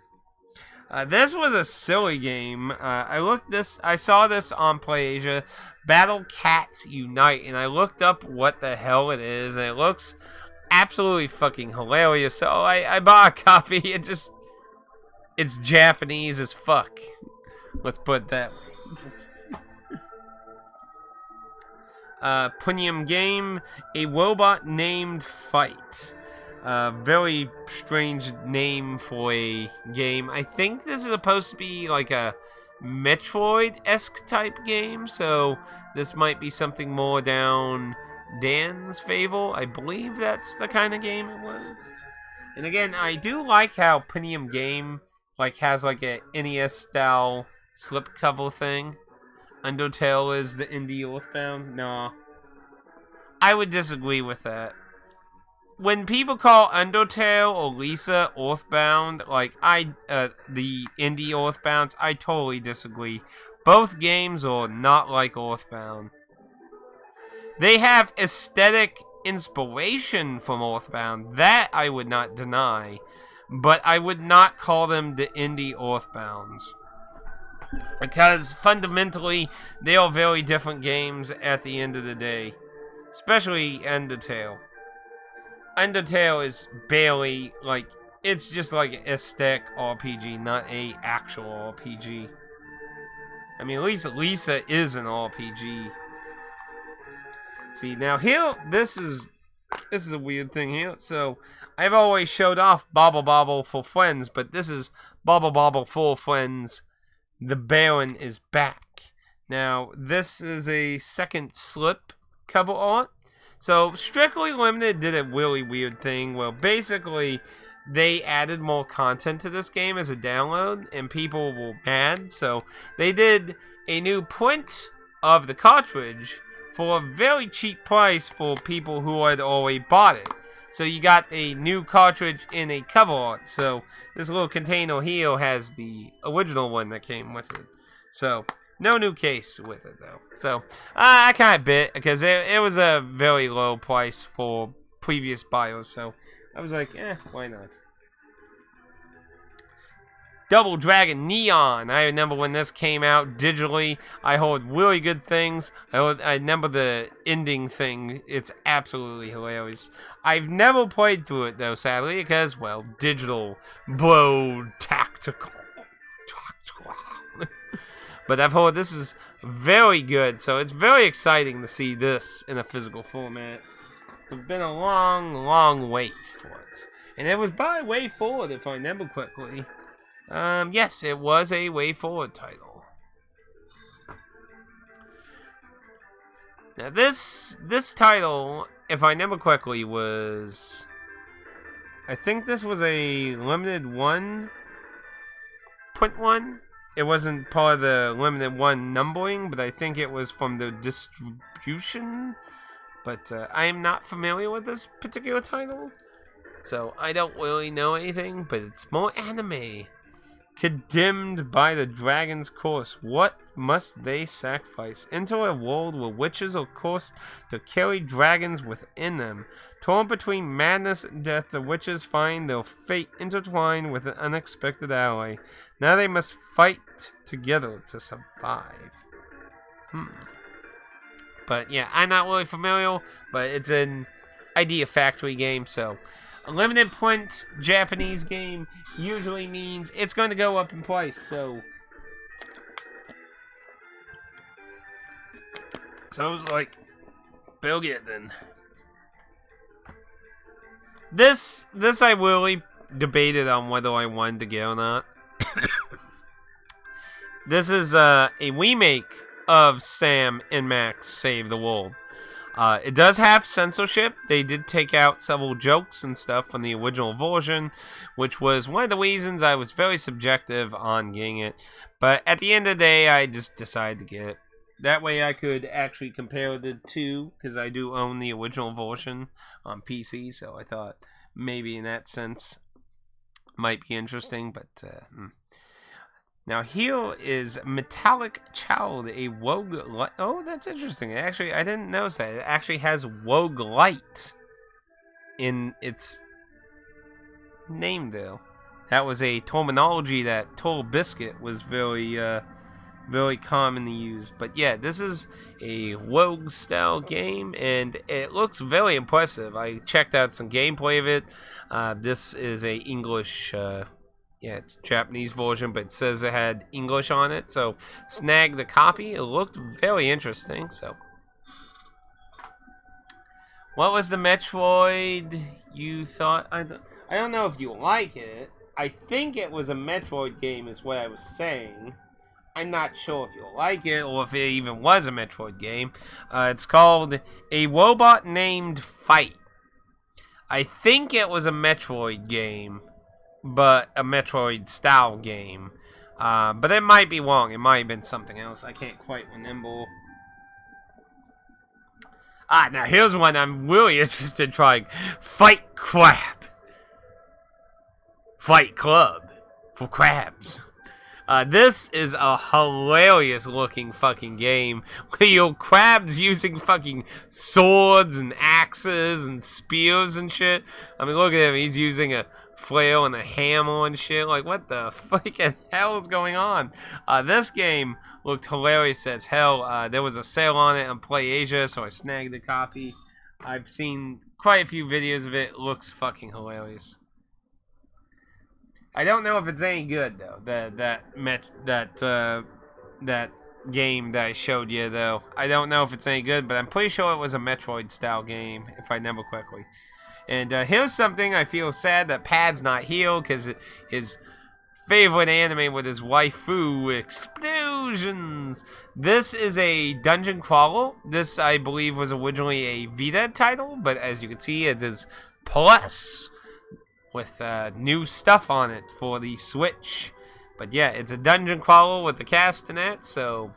This was a silly game. I saw this on PlayAsia, Battle Cats Unite, and I looked up what the hell it is, and it looks absolutely fucking hilarious. So I bought a copy. It's Japanese as fuck. Let's put it that way. Punyam Game, A Robot Named Fight. Very strange name for a game. I think this is supposed to be like a Metroid-esque type game, so this might be something more down Dan's favor. I believe that's the kind of game it was. And again, I do like how Punyam Game has like a NES-style slipcover thing. Undertale is the indie Earthbound. No, I would disagree with that. When people call Undertale or Lisa Earthbound, the indie Earthbounds, I totally disagree. Both games are not like Earthbound. They have aesthetic inspiration from Earthbound, that I would not deny, but I would not call them the indie Earthbounds. Because fundamentally, they are very different games at the end of the day. Especially Undertale. Undertale is barely, it's just like an aesthetic RPG, not a actual RPG. I mean, at least Lisa is an RPG. See, now here, this is a weird thing here. So, I've always showed off Bobble Bobble for friends, but this is Bobble Bobble for friends. The Baron is back. Now, this is a second slip cover art. So, Strictly Limited did a really weird thing. Well, basically, they added more content to this game as a download, and people were mad. So, they did a new print of the cartridge for a very cheap price for people who had already bought it. So you got a new cartridge in a cover art. So this little container here has the original one that came with it. So no new case with it though. So I kind of bit because it was a very low price for previous buyers. So I was like, why not? Double Dragon Neon. I remember when this came out digitally. I heard really good things. I remember the ending thing. It's absolutely hilarious. I've never played through it though, sadly, because, well, digital, bro, tactical. But I've heard this is very good, so it's very exciting to see this in a physical format. It's been a long, long wait for it. And it was by Way Forward, if I remember correctly. Yes, it was a Way Forward title. Now this title, if I remember correctly, was... I think this was a limited one. Print one. It wasn't part of the limited one numbering, but I think it was from the distribution. But I am not familiar with this particular title. So I don't really know anything, but it's more anime. Condemned by the dragon's curse, what must they sacrifice? Enter a world where witches are cursed to carry dragons within them. Torn between madness and death, the witches find their fate intertwined with an unexpected ally. Now they must fight together to survive. But yeah, I'm not really familiar, but it's an Idea Factory game, so... A limited print Japanese game usually means it's going to go up in price, so I was like, "Bill, get then." This I really debated on whether I wanted to get or not. This is a remake of Sam and Max Save the World. It does have censorship. They did take out several jokes and stuff from the original version, which was one of the reasons I was very subjective on getting it. But at the end of the day, I just decided to get it. That way I could actually compare the two, because I do own the original version on PC, so I thought maybe in that sense might be interesting, but... Now here is Metallic Child, a roguelite. Oh, that's interesting. Actually, I didn't notice that. It actually has roguelite in its name, though. That was a terminology that Total Biscuit was very commonly used. But yeah, this is a rogue-style game, and it looks very impressive. I checked out some gameplay of it. This is a English... yeah, it's a Japanese version, but it says it had English on it, so snagged the copy. It looked very interesting, so. What was the Metroid you thought? I don't know if you like it. I think it was a Metroid game is what I was saying. I'm not sure if you like it, or if it even was a Metroid game. It's called A Robot Named Fight. I think it was a Metroid game, but a Metroid-style game. But it might be wrong. It might have been something else. I can't quite remember. Now here's one I'm really interested in trying. Fight Crab. Fight Club for crabs. This is a hilarious looking fucking game where you're crabs using fucking swords and axes and spears and shit. I mean, look at him. He's using a flail and a hammer and shit. Like, what the fucking hell is going on? This game looked hilarious as hell. There was a sale on it on PlayAsia, so I snagged a copy. I've seen quite a few videos of it. It looks fucking hilarious. I don't know if it's any good though. That game that I showed you, though. I don't know if it's any good, but I'm pretty sure it was a Metroid-style game, if I remember correctly. And here's something I feel sad that Pad's not here, because his favorite anime with his waifu, explosions. This is a dungeon crawler. This, I believe, was originally a Vita title, but as you can see, it is Plus, with new stuff on it for the Switch. But yeah, it's a dungeon crawler with the cast in it, so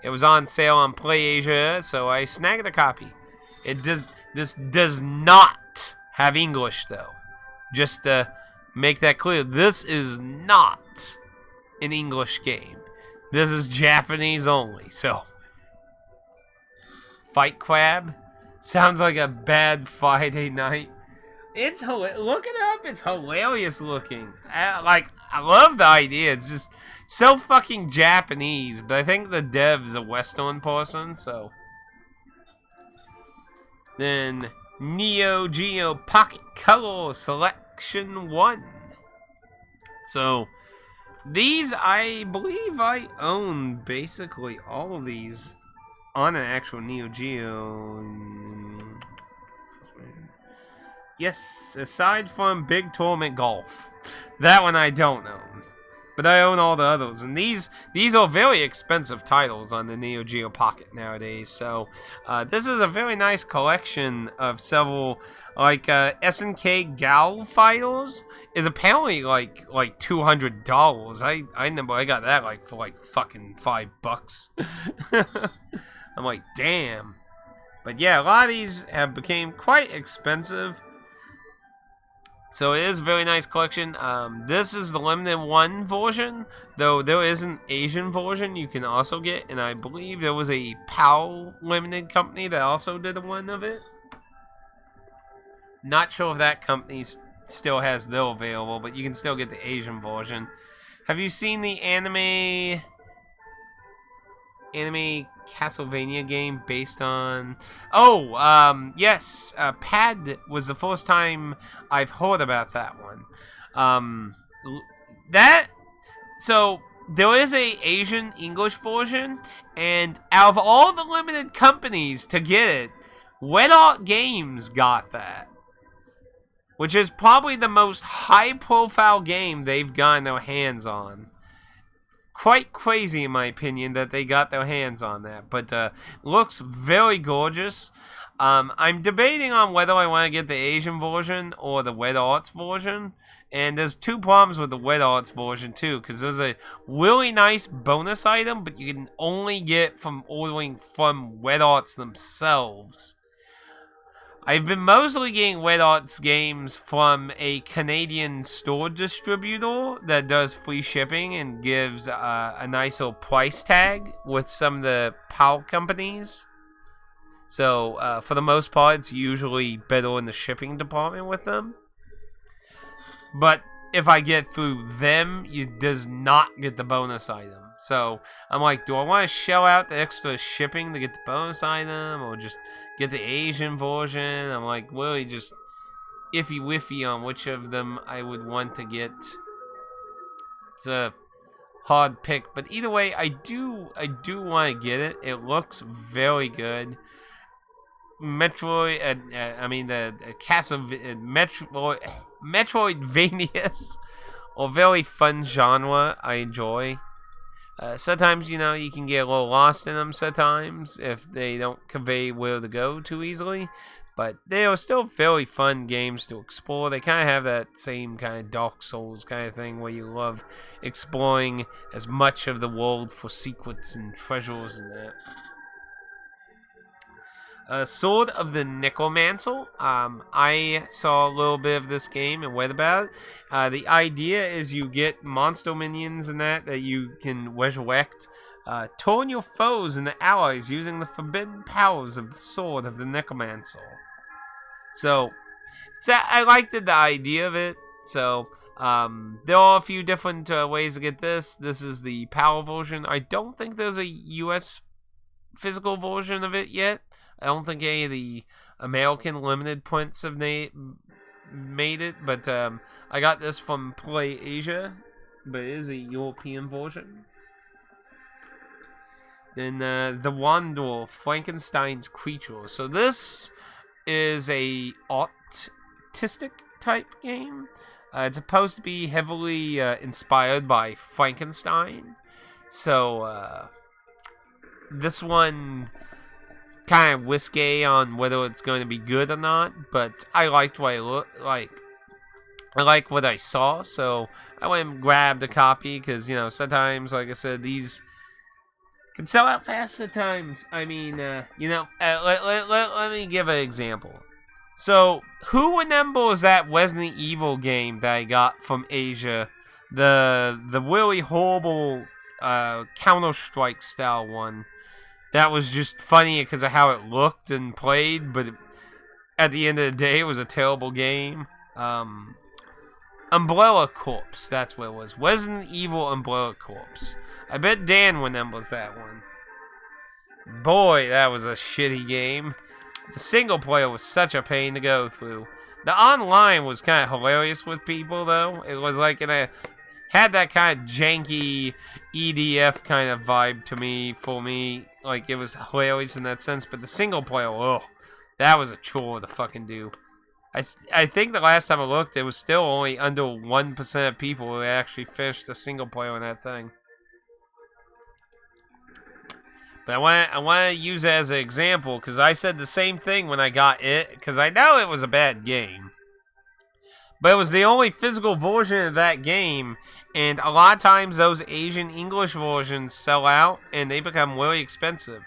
it was on sale on PlayAsia, so I snagged a copy. This does not have English, though. Just to make that clear, this is not an English game. This is Japanese only, so. Fight Crab? Sounds like a bad Friday night. It's look it up. It's hilarious looking. I love the idea. It's just so fucking Japanese. But I think the dev's a Western person, so. Then Neo Geo Pocket Color Selection 1. So these, I believe I own basically all of these on an actual Neo Geo. Yes, aside from Big Tournament Golf. That one I don't own. But I own all the others. And these are very expensive titles on the Neo Geo Pocket nowadays. So this is a very nice collection of several, like SNK Gal fighters is apparently like $200. I remember I got that for fucking $5. I'm like, damn. But yeah, a lot of these have become quite expensive. So it is a very nice collection. This is the limited one version, though there is an Asian version you can also get, and I believe there was a PAL limited company that also did one of it. Not sure if that company still has their available, but you can still get the Asian version. Have you seen the anime Castlevania game based on... Oh, yes, Pad was the first time I've heard about that one. So, there is a Asian English version, and out of all the limited companies to get it, Red Art Games got that. Which is probably the most high-profile game they've gotten their hands on. Quite crazy, in my opinion, that they got their hands on that. But looks very gorgeous. I'm debating on whether I want to get the Asian version or the Red Arts version. And there's two problems with the Red Arts version, too. Because there's a really nice bonus item, but you can only get from ordering from Red Arts themselves. I've been mostly getting Red Arts games from a Canadian store distributor that does free shipping and gives a nice little price tag with some of the PAL companies. So, for the most part, it's usually better in the shipping department with them. But if I get through them, it does not get the bonus item. So, I'm like, do I want to shell out the extra shipping to get the bonus item, or just get the Asian version? I'm like, really just iffy on which of them I would want to get. It's a hard pick, but either way, I do want to get it. It looks very good. Metroidvanias, or very fun genre I enjoy. Sometimes, you can get a little lost in them sometimes if they don't convey where to go too easily. But they are still very fun games to explore. They kind of have that same kind of Dark Souls kind of thing where you love exploring as much of the world for secrets and treasures and that. Sword of the Necromancer. I saw a little bit of this game and read about it. The idea is you get monster minions and that you can resurrect. Turn your foes into allies using the forbidden powers of the Sword of the Necromancer. So I liked the idea of it. So there are a few different ways to get this. This is the PAL version. I don't think there's a US physical version of it yet. I don't think any of the American limited prints have made it, but I got this from PlayAsia, but it is a European version. Then The Wanderer, Frankenstein's Creature. So this is a autistic type game. It's supposed to be heavily inspired by Frankenstein. So this one kind of risque on whether it's going to be good or not, but I liked what I like what I saw, so I went and grabbed a copy because, you know, sometimes, like I said, these can sell out fast at times. I mean, you know, let me give an example. So, who remembers that Resident Evil game that I got from Asia? The really horrible Counter-Strike style one. That was just funny because of how it looked and played, but at the end of the day, it was a terrible game. Umbrella Corps, that's what it was. Resident Evil Umbrella Corps. I bet Dan remembers that one. Boy, that was a shitty game. The single player was such a pain to go through. The online was kind of hilarious with people, though. It was like had that kind of janky EDF kind of vibe to me, for me. Like, it was hilarious in that sense, but the single player, oh, that was a chore to fucking do. I think the last time I looked, it was still only under 1% of people who actually finished the single player in that thing. But I want to use it as an example, because I said the same thing when I got it, because I know it was a bad game. But it was the only physical version of that game, and a lot of times those Asian English versions sell out, and they become really expensive.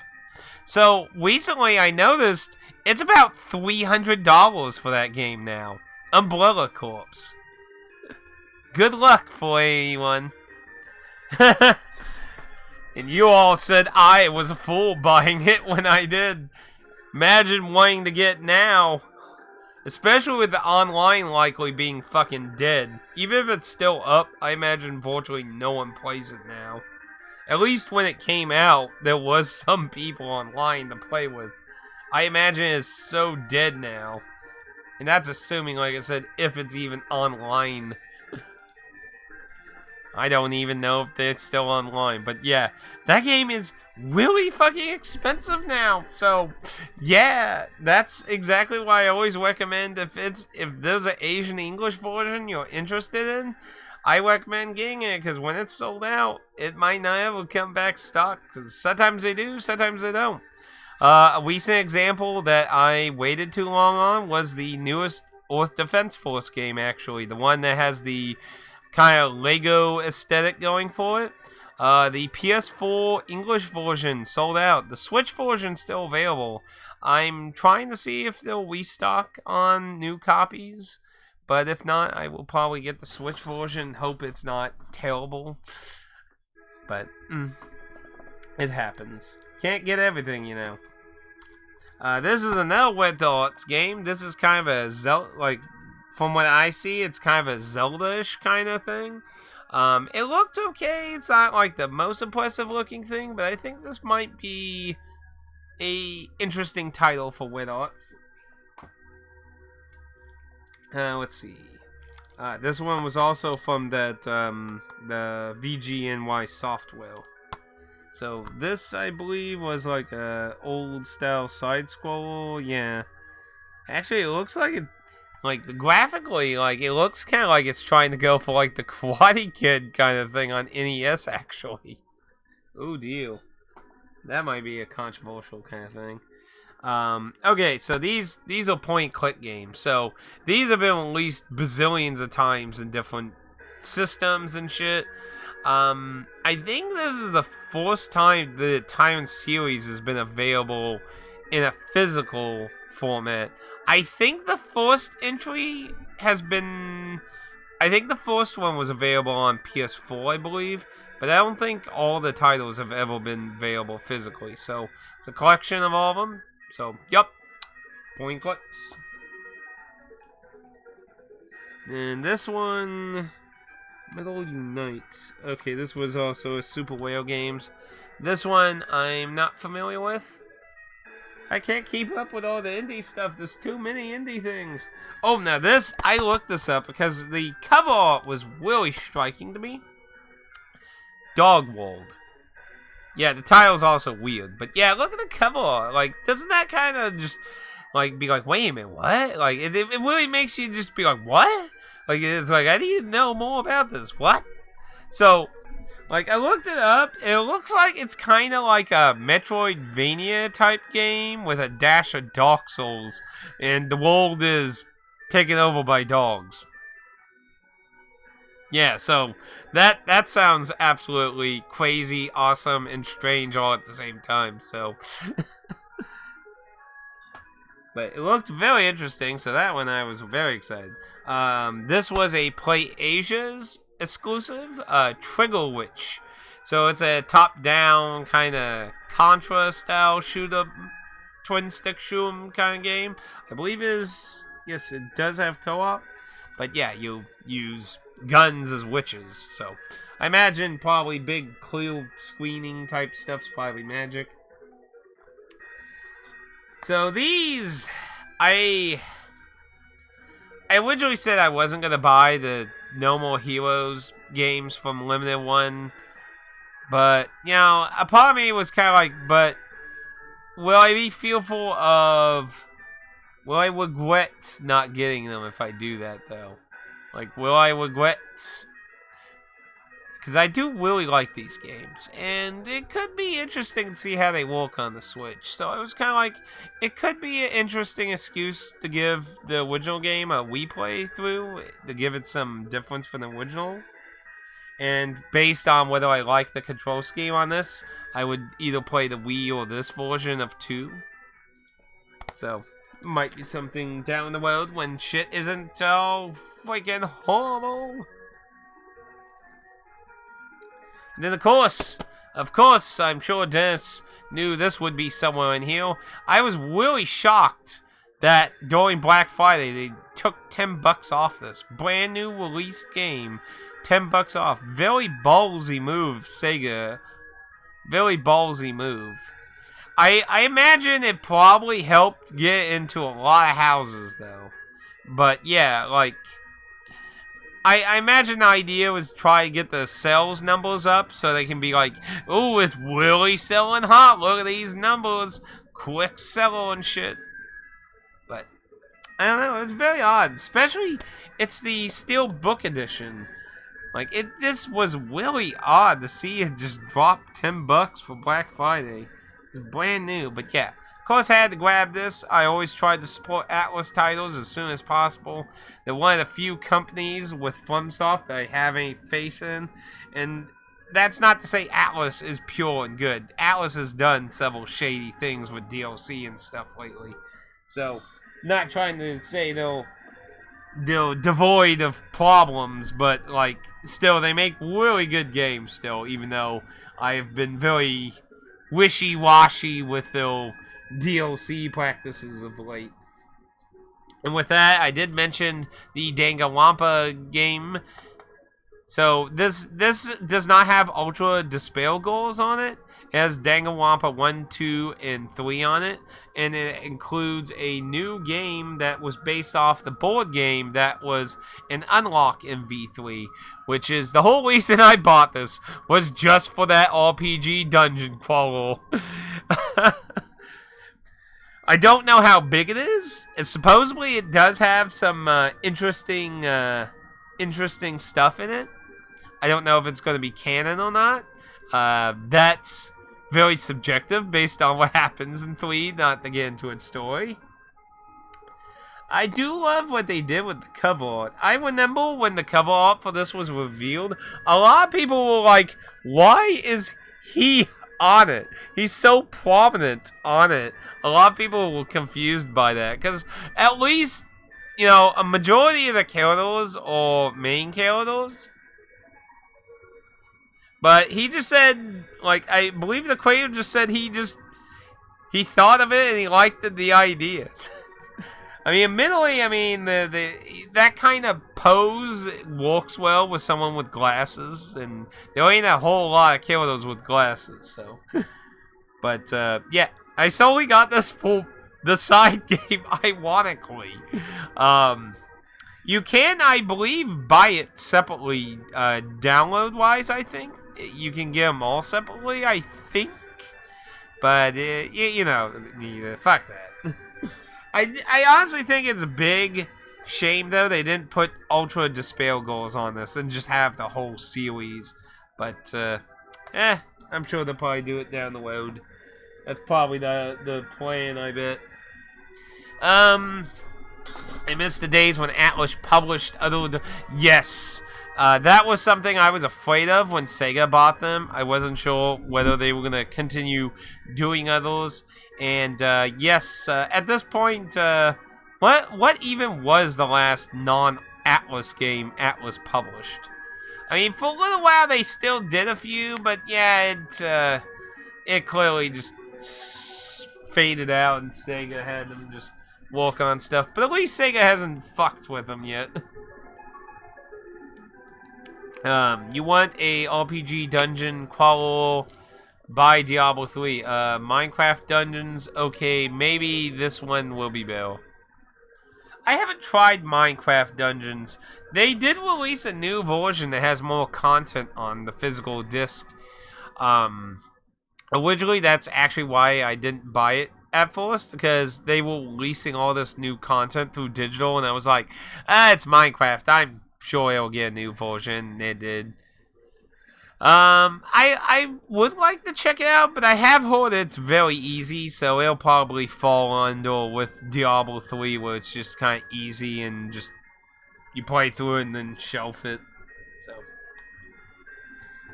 So, recently I noticed it's about $300 for that game now. Umbrella Corps. Good luck for anyone. And you all said I was a fool buying it when I did. Imagine wanting to get now. Especially with the online likely being fucking dead. Even if it's still up, I imagine virtually no one plays it now. At least when it came out, there was some people online to play with. I imagine it's so dead now. And that's assuming, like I said, if it's even online. I don't even know if it's still online. But yeah, that game is really fucking expensive now. So, yeah, that's exactly why I always recommend if there's an Asian English version you're interested in, I recommend getting it, because when it's sold out, it might not ever come back stock. Because sometimes they do, sometimes they don't. A recent example that I waited too long on was the newest Earth Defense Force game, actually. The one that has the kind of Lego aesthetic going for it. The PS4 English version sold out. The Switch version still available. I'm trying to see if they'll restock on new copies. But if not, I will probably get the Switch version. Hope it's not terrible. But, it happens. Can't get everything, you know. This is another Wet Arts game. This is kind of a Zelda, like, from what I see, it's kind of a Zelda-ish kind of thing. It looked okay. It's not like the most impressive looking thing, but I think this might be a interesting title for Wet Arts. Let's see. This one was also from that the VGNY software. So this, I believe, was like a old style side scroller. Yeah. Actually, it looks like it. Like, graphically, like, it looks kind of like it's trying to go for, like, the Karate Kid kind of thing on NES, actually. Ooh, deal. That might be a controversial kind of thing. Okay, so these are point-click games. So, these have been released bazillions of times in different systems and shit. I think this is the first time the Tyrant series has been available in a physical format. I think the first entry has been... I think the first one was available on PS4, I believe. But I don't think all the titles have ever been available physically. So, it's a collection of all of them. So, yup. Point clicks. And this one... Metal Unite. Okay, this was also a Super Whale Games. This one I'm not familiar with. I can't keep up with all the indie stuff. There's too many indie things. Oh, now this, I looked this up because the cover art was really striking to me. Dog World. Yeah, the title's also weird. But yeah, look at the cover art. Like, doesn't that kind of just, like, be like, wait a minute, what? Like, it really makes you just be like, what? Like, it's like, I need to know more about this. What? So, like, I looked it up, and it looks like it's kind of like a Metroidvania type game with a dash of Dark Souls, and the world is taken over by dogs. Yeah, so that sounds absolutely crazy, awesome, and strange all at the same time. So, but it looked very interesting. So that one I was very excited. This was a Play Asia's exclusive, Trigger Witch. So it's a top-down kind of Contra style shoot-up, twin stick shoot kind of game. I believe yes, it does have co-op, but yeah, you use guns as witches, so I imagine probably big clear screening type stuff's probably magic. So these, I originally said I wasn't gonna buy the No More Heroes games from Limited One, but you know, a part of me was kind of like, but will I be fearful of? Will I regret not getting them if I do that though? Like, will I regret? Because I do really like these games, and it could be interesting to see how they work on the Switch. So it was kind of like, it could be an interesting excuse to give the original game a Wii playthrough, to give it some difference from the original. And based on whether I like the control scheme on this, I would either play the Wii or this version of 2. So might be something down the road when shit isn't all freaking horrible. And then of course, I'm sure Dennis knew this would be somewhere in here. I was really shocked that during Black Friday they took $10 off this brand new released game. $10 off. Very ballsy move, Sega. Very ballsy move. I imagine it probably helped get into a lot of houses, though. But, yeah, like, I imagine the idea was try to get the sales numbers up so they can be like, oh, it's really selling hot. Look at these numbers. Quick seller and shit. But, I don't know. It was very odd. Especially, it's the Steelbook edition. Like, this was really odd to see it just drop $10 for Black Friday. It's brand new, but yeah. Of course, I had to grab this. I always tried to support Atlas titles as soon as possible. They're one of the few companies with FromSoft that I have any faith in. And that's not to say Atlas is pure and good. Atlas has done several shady things with DLC and stuff lately. So, not trying to say they're devoid of problems, but like, still, they make really good games still, even though I have been very wishy-washy with their DLC practices of late. And with that, I did mention the Danganronpa game. So this does not have Ultra Despair goals on it. It has Danganronpa 1, 2, and 3 on it. And it includes a new game that was based off the board game that was an unlock in V3. Which is the whole reason I bought this, was just for that RPG dungeon crawler. I don't know how big it is. And supposedly it does have some interesting stuff in it. I don't know if it's going to be canon or not. That's very subjective based on what happens in 3, not to get into its story. I do love what they did with the cover art. I remember when the cover art for this was revealed, a lot of people were like, why is he on it? He's so prominent on it. A lot of people were confused by that, because at least, you know, a majority of the characters are main characters. But he just said, like, I believe the creator just said he thought of it and he liked the idea. I mean, admittedly, I mean, that kind of pose works well with someone with glasses, and there ain't a whole lot of characters with glasses, so. But, yeah, I solely got this for the side game, ironically. You can, I believe, buy it separately, download-wise, I think. You can get them all separately, I think. But, you know, fuck that. I honestly think it's a big shame, though, they didn't put Ultra Despair goals on this and just have the whole series. But, I'm sure they'll probably do it down the road. That's probably the plan, I bet. I miss the days when Atlas published other... Yes! That was something I was afraid of when Sega bought them. I wasn't sure whether they were going to continue doing others. And, yes, at this point, what even was the last non-Atlas game Atlas published? I mean, for a little while they still did a few, but yeah, it clearly just faded out and Sega had them just work on stuff. But at least Sega hasn't fucked with them yet. You want a RPG dungeon crawl by Diablo 3. Minecraft dungeons, okay, maybe this one will be better. I haven't tried Minecraft dungeons. They did release a new version that has more content on the physical disc. Originally, that's actually why I didn't buy it at first, because they were releasing all this new content through digital, and I was like, it's Minecraft, I'm sure it'll get a new version, and it did. I would like to check it out, but I have heard it's very easy, so it'll probably fall under with Diablo 3, where it's just kind of easy, and just, you play through it and then shelf it, so...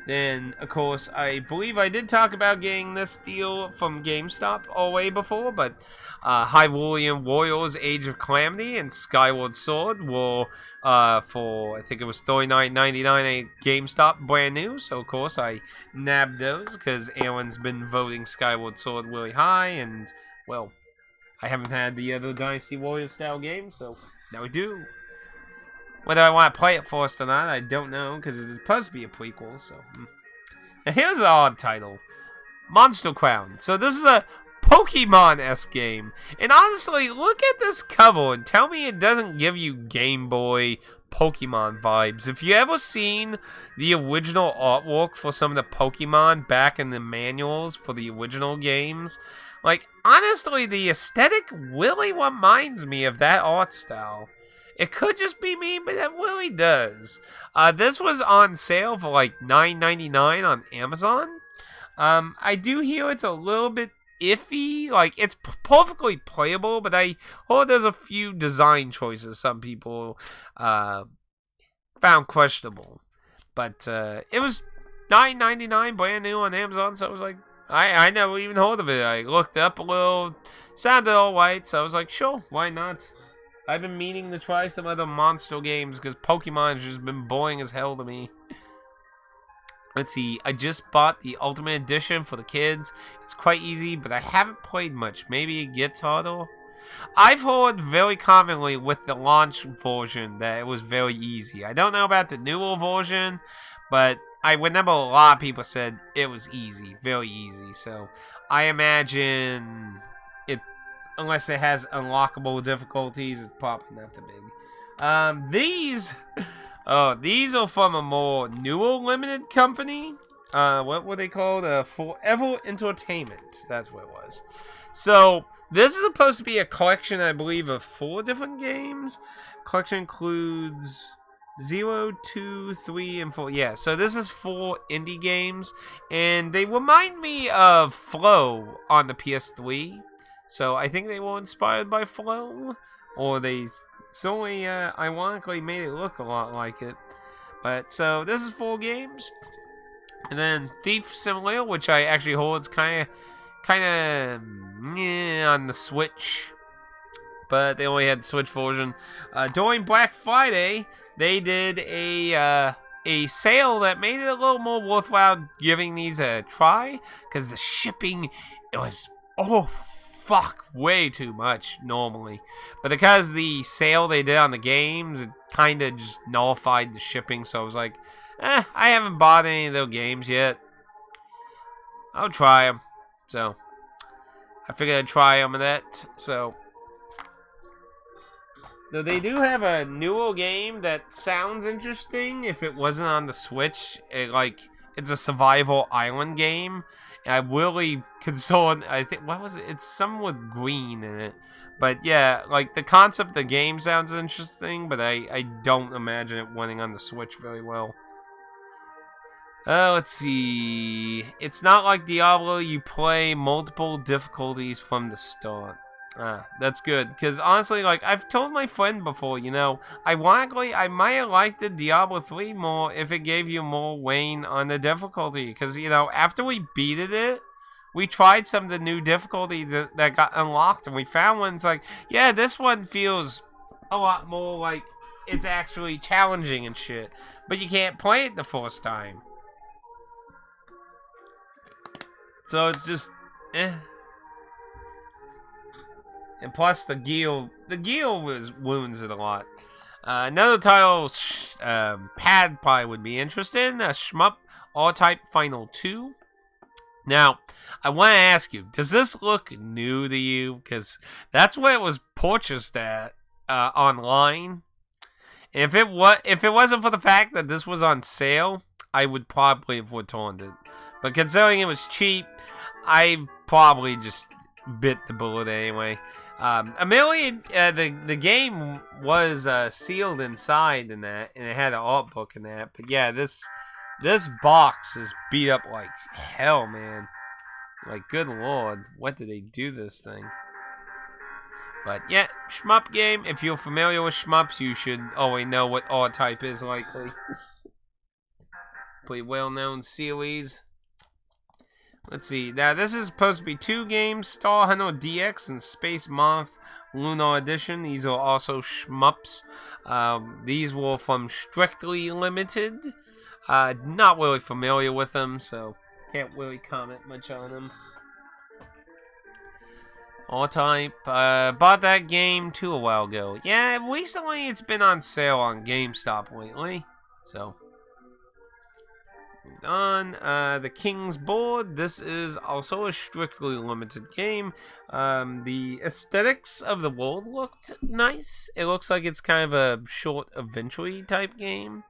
Then, of course, I believe I did talk about getting this deal from GameStop all way before, but Hyrulean Warriors Age of Calamity and Skyward Sword were for, I think it was $39.99 at GameStop brand new, so of course I nabbed those because Aaron's been voting Skyward Sword really high, and, well, I haven't had the other Dynasty Warriors style game, so now we do. Whether I want to play it first or not, I don't know, because it's supposed to be a prequel, so... Now here's an odd title. Monster Crown. So this is a Pokemon-esque game. And honestly, look at this cover and tell me it doesn't give you Game Boy Pokemon vibes. If you ever seen the original artwork for some of the Pokemon back in the manuals for the original games, like, honestly, the aesthetic really reminds me of that art style. It could just be me, but it really does. This was on sale for like $9.99 on Amazon. I do hear it's a little bit iffy. Like, it's perfectly playable, but I heard there's a few design choices some people found questionable. But it was $9.99 brand new on Amazon, so I was like, I never even heard of it. I looked up a little, sounded alright, so I was like, sure, why not? I've been meaning to try some other monster games because Pokemon's just been boring as hell to me. Let's see, I just bought the Ultimate Edition for the kids. It's quite easy, but I haven't played much. Maybe it gets harder. I've heard very commonly with the launch version that it was very easy. I don't know about the newer version, but I remember a lot of people said it was easy, very easy. So I imagine... unless it has unlockable difficulties, it's probably not that big. These are from a more newer limited company. What were they called? Forever Entertainment. That's what it was. So, this is supposed to be a collection, I believe, of 4 different games. Collection includes 0, 2, 3, and 4. Yeah, so this is 4 indie games. And they remind me of Flow on the PS3. So I think they were inspired by Flow, or they certainly ironically made it look a lot like it. But so this is 4 games, and then Thief Simulator, which I actually hold is kind of on the Switch, but they only had the Switch version. During Black Friday, they did a sale that made it a little more worthwhile giving these a try, because the shipping, it was way too much normally, but because the sale they did on the games, it kind of just nullified the shipping, so I was like, I haven't bought any of those games yet. I'll try them, so I figured I'd try them and that, so Though they do have a newer game that sounds interesting if it wasn't on the Switch. It's a survival island game. And I really consoled, I think, what was it? It's something with green in it. But yeah, like the concept of the game sounds interesting, but I don't imagine it running on the Switch very well. Let's see. It's not like Diablo, you play multiple difficulties from the start. That's good. Because honestly, like, I've told my friend before, you know, ironically, I might have liked the Diablo 3 more if it gave you more weight on the difficulty. Because, you know, after we beat it, we tried some of the new difficulty that got unlocked, and we found one. It's like, yeah, this one feels a lot more like it's actually challenging and shit. But you can't play it the first time. So it's just, eh. And plus the gear wounds it a lot. Another title, Pad probably would be interested in, Shmup All-Type Final 2. Now, I want to ask you, does this look new to you? Because that's where it was purchased at, online. And if it wasn't for the fact that this was on sale, I would probably have returned it. But considering it was cheap, I probably just bit the bullet anyway. The game was sealed inside in that, and it had an art book in that. But yeah, this box is beat up like hell, man. Like, good lord, what did they do this thing? But yeah, shmup game. If you're familiar with shmups, you should always know what R-Type is likely. Pretty well-known series. Let's see. Now, this is supposed to be 2 games. Star Hunter DX and Space Moth Lunar Edition. These are also shmups. These were from Strictly Limited. Not really familiar with them, so can't really comment much on them. R-Type. Bought that game too a while ago. Yeah, recently it's been on sale on GameStop lately. So, on the King's Board. This is also a Strictly Limited game. The aesthetics of the world looked nice. It looks like it's kind of a short adventure type game.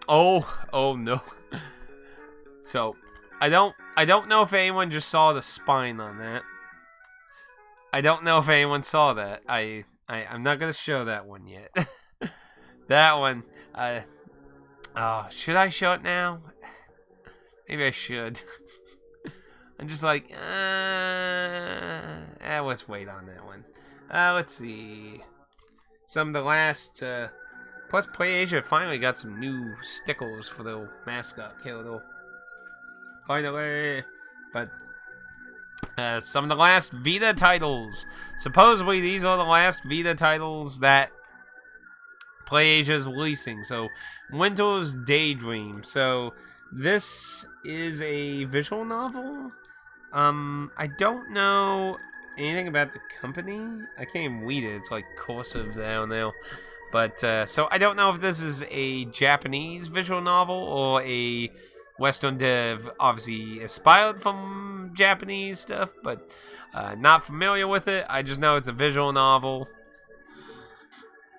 Oh no. So, I don't know if anyone just saw the spine on that. I don't know if anyone saw that. I'm not gonna show that one yet. That one, should I show it now? Maybe I should. I'm just like, let's wait on that one. Let's see. Some of the last, plus PlayAsia finally got some new stickers for the mascot killer. Finally. But, some of the last Vita titles. Supposedly, these are the last Vita titles that PlayAsia's releasing. So, Muentos Daydream. So, this is a visual novel. I don't know anything about the company. I can't even read it. It's like cursive down there. But, so I don't know if this is a Japanese visual novel or a Western dev, obviously inspired from Japanese stuff, but not familiar with it. I just know it's a visual novel.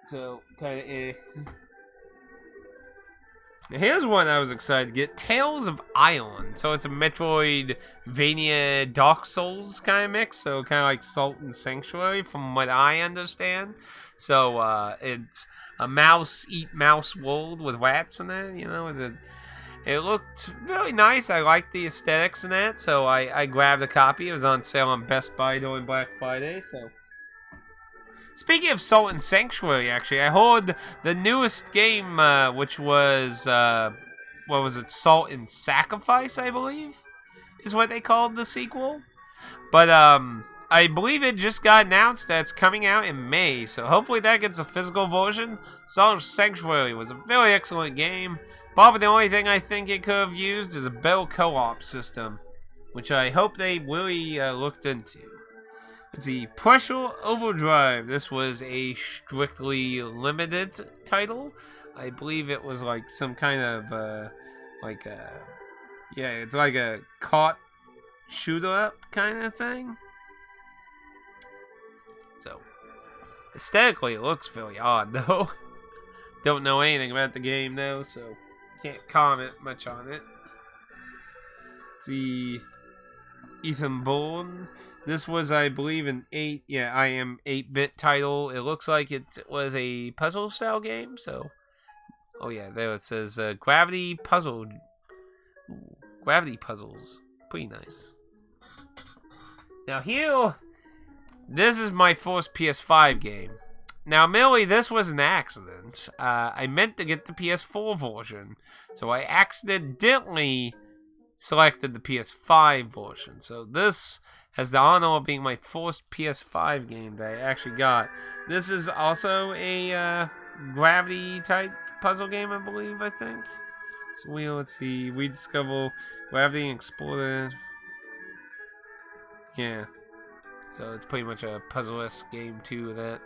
So, kind of Now, here's one I was excited to get. Tales of Ion. So it's a Metroidvania Dark Souls kind of mix. So kind of like Salt and Sanctuary from what I understand. So it's a mouse eat mouse world with rats in it. You know, it looked really nice. I liked the aesthetics in that. So I grabbed a copy. It was on sale on Best Buy during Black Friday. So, speaking of Salt and Sanctuary, actually, I heard the newest game, which was, what was it, Salt and Sacrifice, I believe, is what they called the sequel. But, I believe it just got announced that it's coming out in May, so hopefully that gets a physical version. Salt and Sanctuary was a very excellent game. Probably the only thing I think it could have used is a better co-op system, which I hope they really looked into. Let's see, Pressure Overdrive. This was a Strictly Limited title. I believe it was like some kind of, it's like a caught shooter up kind of thing. So, aesthetically, it looks very odd, though. Don't know anything about the game, though, so can't comment much on it. The Ethan Bourne. This was, I believe, an 8-bit title. It looks like it was a puzzle-style game, so... Oh, yeah, there it says Gravity Puzzle. Ooh, Gravity Puzzles. Pretty nice. Now, here, this is my first PS5 game. Now, admittedly, this was an accident. I meant to get the PS4 version, so I accidentally selected the PS5 version. So this has the honor of being my first PS5 game that I actually got. This is also a gravity-type puzzle game, I believe, I think. So let's see. We discover gravity and explore. Yeah. So it's pretty much a puzzle-esque game, too, with that.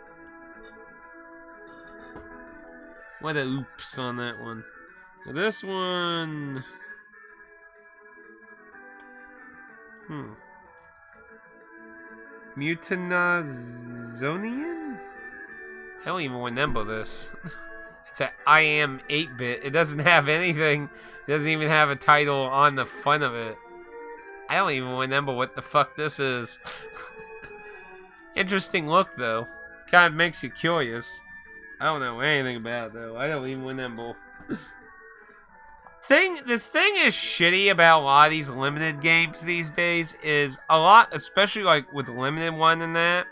What a oops on that one. Now this one... Mutanazonian? I don't even remember this. It's a I am 8-bit. It doesn't have anything. It doesn't even have a title on the front of it. I don't even remember what the fuck this is. Interesting look, though. Kind of makes you curious. I don't know anything about it, though. I don't even remember. The thing is shitty about a lot of these limited games these days is a lot, especially like with the limited one and that,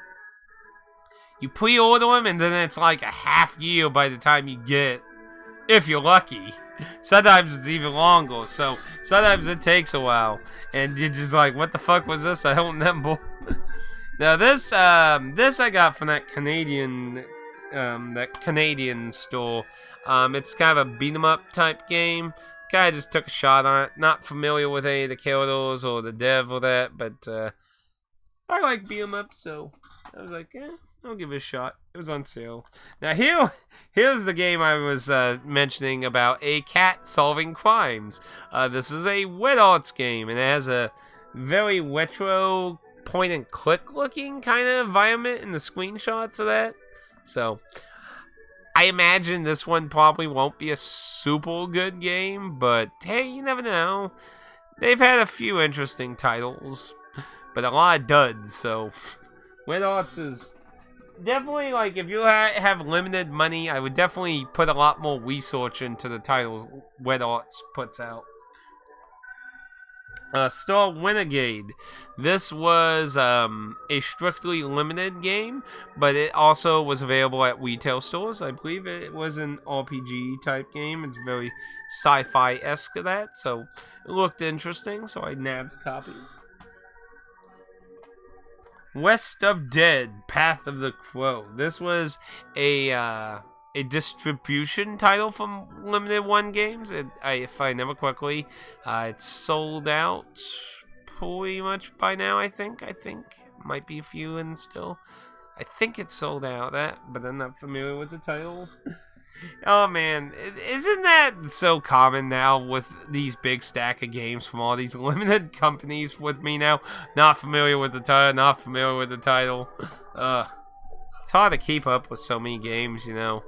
you pre-order them and then it's like a half year by the time you get it, if you're lucky. Sometimes it's even longer, so sometimes it takes a while, and you're just like, what the fuck was this? I don't remember. Now this I got from that Canadian store. It's kind of a beat 'em up type game. Kind of just took a shot on it. Not familiar with any of the characters or the dev or that, but I like beat 'em up, so I was like, I'll give it a shot. It was on sale. Now here's the game I was mentioning about a cat solving crimes. This is a Wet Arts game, and it has a very retro point and click looking kind of environment in the screenshots of that. So I imagine this one probably won't be a super good game, but hey, you never know. They've had a few interesting titles, but a lot of duds, so Wet Arts is definitely, like, if you have limited money, I would definitely put a lot more research into the titles Wet Arts puts out. Star Renegade. This was a strictly limited game, but it also was available at retail stores. I believe it was an RPG type game. It's very sci-fi-esque of that, so it looked interesting, so I nabbed a copy. West of Dead, Path of the Crow. This was a distribution title from Limited One Games. If I remember correctly, it's sold out pretty much by now, I think. Might be a few in still. I think it's sold out, but I'm not familiar with the title. Oh man, isn't that so common now with these big stack of games from all these limited companies with me now? Not familiar with the title, It's hard to keep up with so many games, you know.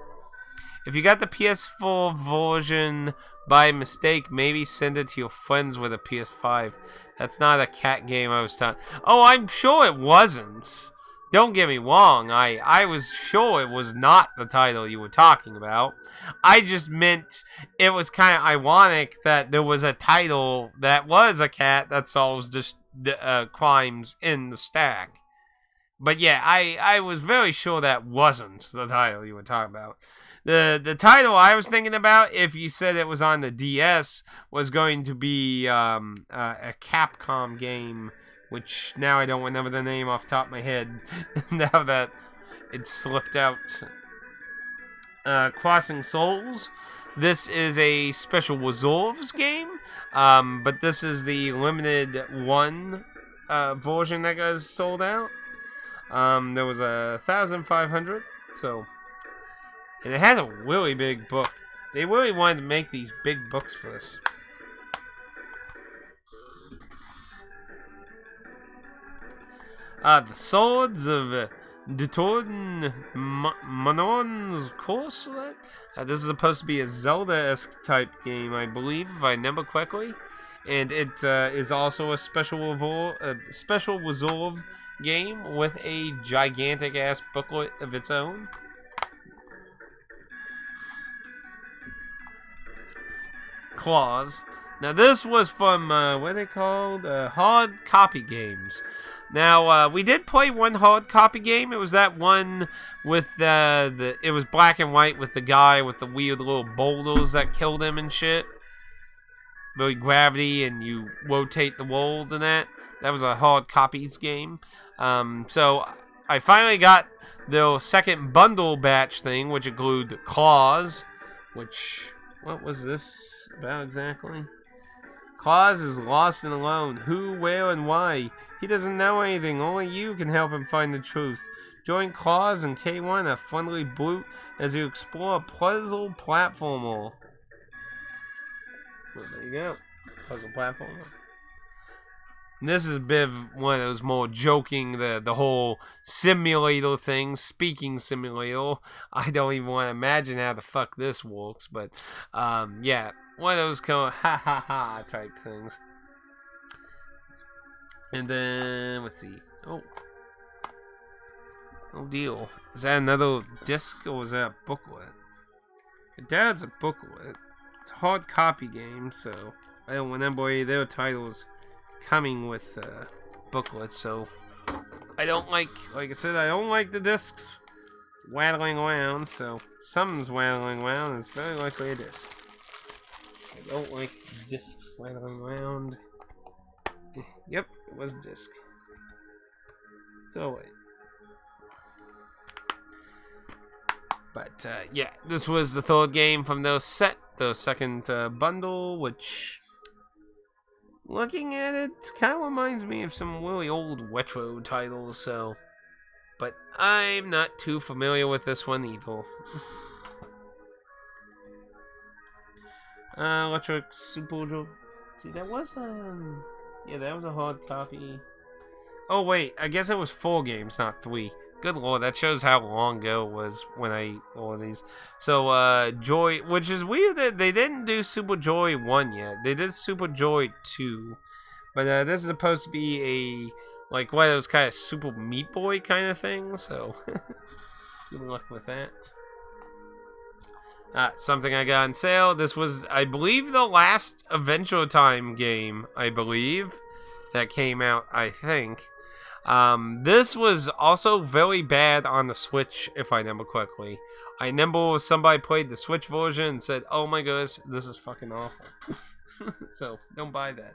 If you got the PS4 version by mistake, maybe send it to your friends with a PS5. That's not a cat game I was talking. Oh, I'm sure it wasn't. Don't get me wrong. I was sure it was not the title you were talking about. I just meant it was kind of ironic that there was a title that was a cat that solves just crimes in the stack. But yeah, I was very sure that wasn't the title you were talking about. The title I was thinking about, if you said it was on the DS, was going to be a Capcom game, which now I don't remember the name off the top of my head, now that it slipped out. Crossing Souls. This is a Special Reserves game, but this is the limited one version that got sold out. There was 1,500, so... And it has a really big book. They really wanted to make these big books for this. The Swords of Detour Manon's course. This is supposed to be a Zelda-esque type game, I believe, if I remember correctly. And it is also a special resolve game with a gigantic ass booklet of its own. Claws. Now this was from what are they called? Hard Copy Games. Now we did play one hard copy game. It was that one with it was black and white with the guy with the weird little boulders that killed him and shit. Very gravity, and you rotate the world and that. That was a hard copies game. So I finally got the second bundle batch thing, which included Claws, which, what was this about exactly? Claws is lost and alone. Who, where, and why? He doesn't know anything. Only you can help him find the truth. Join Claws and K1, a friendly brute, as you explore a puzzle platformer. Well, there you go. Puzzle platformer. And this is a bit of one of those more joking, the whole simulator thing, speaking simulator. I don't even want to imagine how the fuck this works, but yeah, one of those kind of ha ha ha type things. And then, let's see. Oh deal. Is that another disc or is that a booklet? That's a booklet. It's a hard copy game, so I don't remember any of their titles coming with booklets, so I don't like I said, I don't like the discs waddling around, so something's waddling around, it's very likely a disc. I don't like discs waddling around. Yep, it was a disc. So wait. But yeah, this was the third game from those second bundle, which, looking at it, kind of reminds me of some really old retro titles, so, but I'm not too familiar with this one either. Electric Super Joe. See, that was, yeah, that was a hard copy. Oh, wait, I guess it was 4 games, not 3. Good lord, that shows how long ago it was when I all these. So, Joy, which is weird that they didn't do Super Joy 1 yet. They did Super Joy 2. But this is supposed to be a, like, one of those kind of Super Meat Boy kind of thing, so good luck with that. Something I got on sale. This was, I believe, the last Adventure Time game, I believe, that came out, I think. This was also very bad on the Switch, if I remember correctly. I remember somebody played the Switch version and said, oh my goodness, this is fucking awful. So, don't buy that.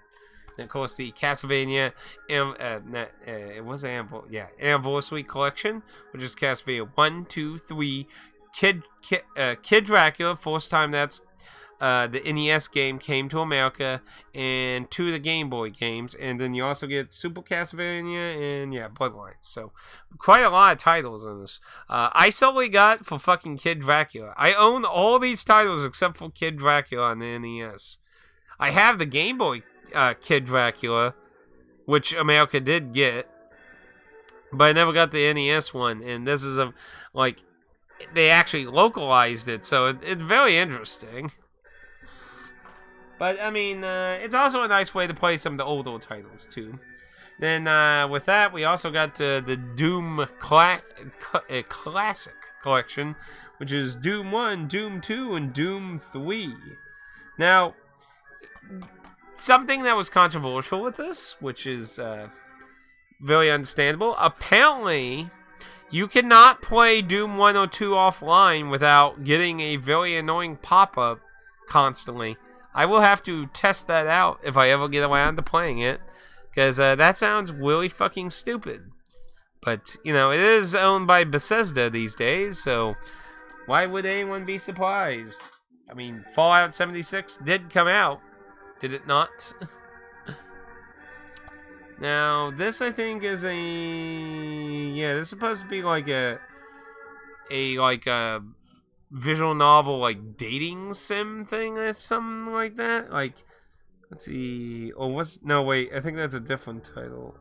And of course, the Castlevania, it was Anniversary Collection, which is Castlevania 1, 2, 3, Kid Dracula, first time that's the NES game came to America, and 2 of the Game Boy games, and then you also get Super Castlevania and Bloodlines. So quite a lot of titles in this. I solely got for fucking Kid Dracula. I own all these titles except for Kid Dracula on the NES. I have the Game Boy Kid Dracula, which America did get, but I never got the NES one, and this is they actually localized it, so it's very interesting. But, I mean, it's also a nice way to play some of the older titles, too. Then, with that, we also got the Doom Classic Collection, which is Doom 1, Doom 2, and Doom 3. Now, something that was controversial with this, which is very understandable, apparently, you cannot play Doom 1 or 2 offline without getting a very annoying pop-up constantly. I will have to test that out if I ever get around to playing it, because that sounds really fucking stupid. But, you know, it is owned by Bethesda these days, so why would anyone be surprised? I mean, Fallout 76 did come out, did it not? Now, this I think is this is supposed to be like a visual novel, like dating sim thing or something like that. Like, let's see. Oh, no, wait. I think that's a different title.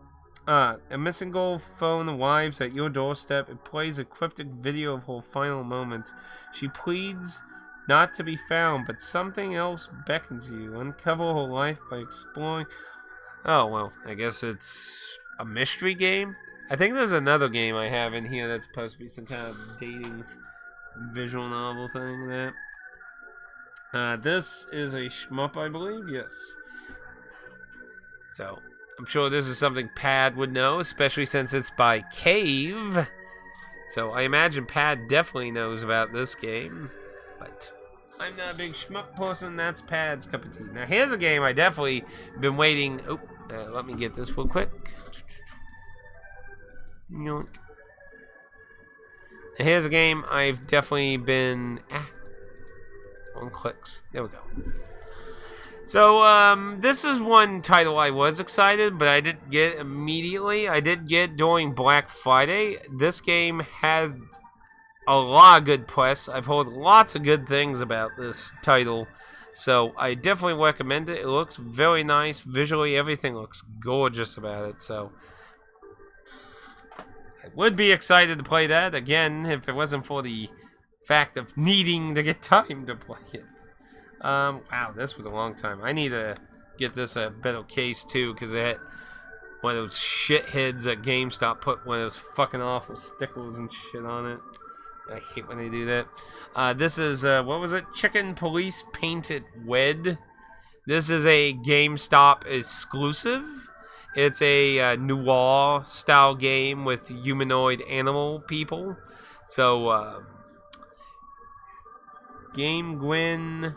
A missing girl phone arrives at your doorstep. It plays a cryptic video of her final moments. She pleads not to be found, but something else beckons you. Uncover her life by exploring. Oh, well, I guess it's a mystery game? I think there's another game I have in here that's supposed to be some kind of dating visual novel thing. This is a shmup, I believe. Yes. So, I'm sure this is something Pad would know, especially since it's by Cave. So, I imagine Pad definitely knows about this game. But I'm not a big shmup person. That's Pad's cup of tea. Now, here's a game I definitely been waiting. Oh, let me get this real quick. Here's a game I've definitely been... One clicks. There we go. So, this is one title I was excited, but I didn't get immediately. I did get during Black Friday. This game has a lot of good press. I've heard lots of good things about this title. So, I definitely recommend it. It looks very nice. Visually, everything looks gorgeous about it. So, I would be excited to play that, again, if it wasn't for the fact of needing to get time to play it. Wow, this was a long time. I need to get this a better case, too, because it had one of those shitheads at GameStop put one of those fucking awful stickers and shit on it. I hate when they do that. This is, what was it? Chicken Police Painted Wed. This is a GameStop exclusive. It's a noir-style game with humanoid animal people. So, Game Gwyn,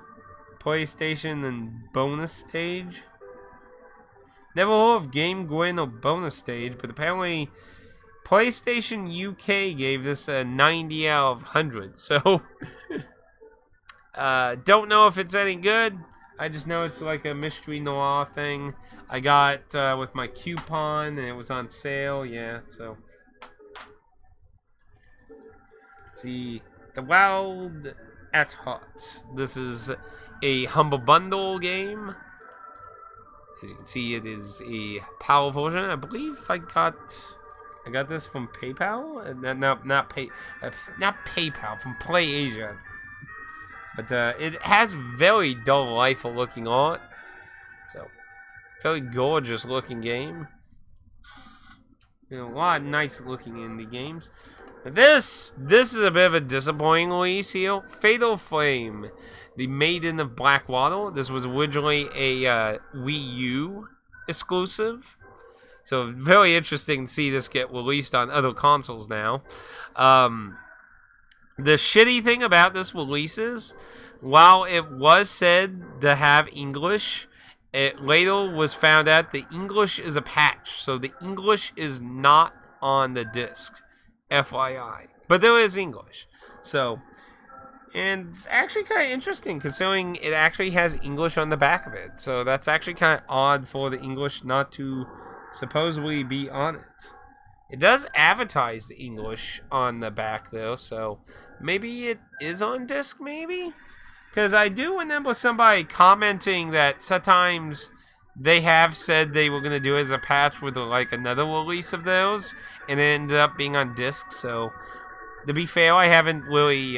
PlayStation, and bonus stage. Never heard of Game Gwyn or bonus stage, but apparently PlayStation UK gave this a 90 out of 100. So, don't know if it's any good. I just know it's like a mystery noir thing. I got with my coupon, and it was on sale. Yeah, so. Let's see. The Wild at Heart. This is a Humble Bundle game. As you can see, it is a PAL version. I believe I got this from PayPal. Not PayPal, from PlayAsia. But it has very dull life looking art. So, very gorgeous looking game. You know, a lot of nice looking indie games. This is a bit of a disappointing release here. Fatal Flame, the Maiden of Blackwater. This was originally a Wii U exclusive. So very interesting to see this get released on other consoles now. The shitty thing about this release is, while it was said to have English, it later was found out the English is a patch. So the English is not on the disc. FYI. But there is English. So, and it's actually kind of interesting considering it actually has English on the back of it. So that's actually kind of odd for the English not to supposedly be on it. It does advertise the English on the back though, so maybe it is on disc, maybe? Because I do remember somebody commenting that sometimes they have said they were going to do it as a patch with like another release of those, and it ended up being on disc. So, to be fair, I haven't really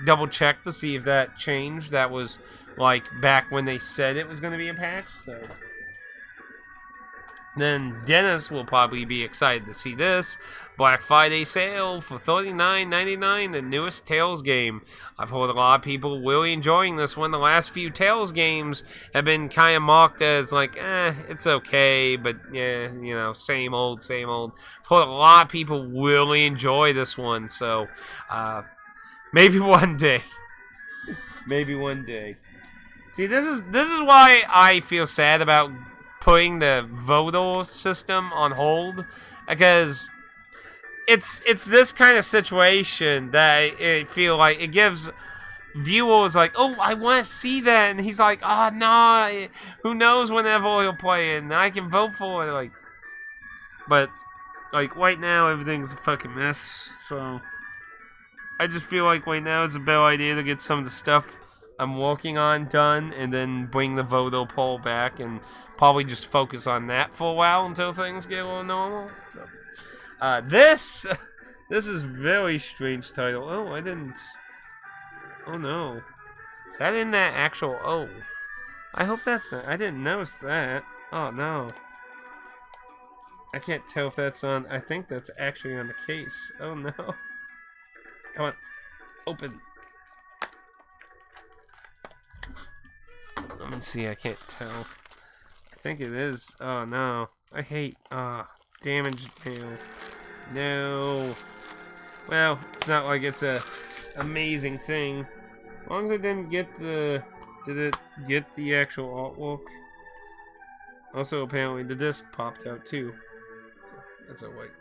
double checked to see if that changed. That was like back when they said it was going to be a patch. So, then Dennis will probably be excited to see this. Black Friday sale for $39.99, the newest Tales game. I've heard a lot of people really enjoying this one. The last few Tales games have been kind of mocked as like, it's okay, but yeah, you know, same old, same old. I've heard a lot of people really enjoy this one, so maybe one day. Maybe one day. See, this is why I feel sad about putting the voter system on hold, because it's this kind of situation that I feel like it gives viewers like, oh, I want to see that, and he's like, oh, no, who knows whenever he'll play it, and I can vote for it, like, but, like, right now, everything's a fucking mess, so I just feel like right now it's a better idea to get some of the stuff I'm working on done, and then bring the voter poll back and probably just focus on that for a while until things get a little normal. So, this is very strange title. Oh, I didn't. Oh no, is that in that actual? Oh, I hope that's not. I didn't notice that. Oh no. I can't tell if that's on. I think that's actually on the case. Oh no. Come on. Open. Let me see. I can't tell. I think it is. Oh no. I hate. Damaged tail. No. Well, it's not like it's a amazing thing. As long as I didn't get the. Did it get the actual artwork? Also, apparently the disc popped out too. So that's a white.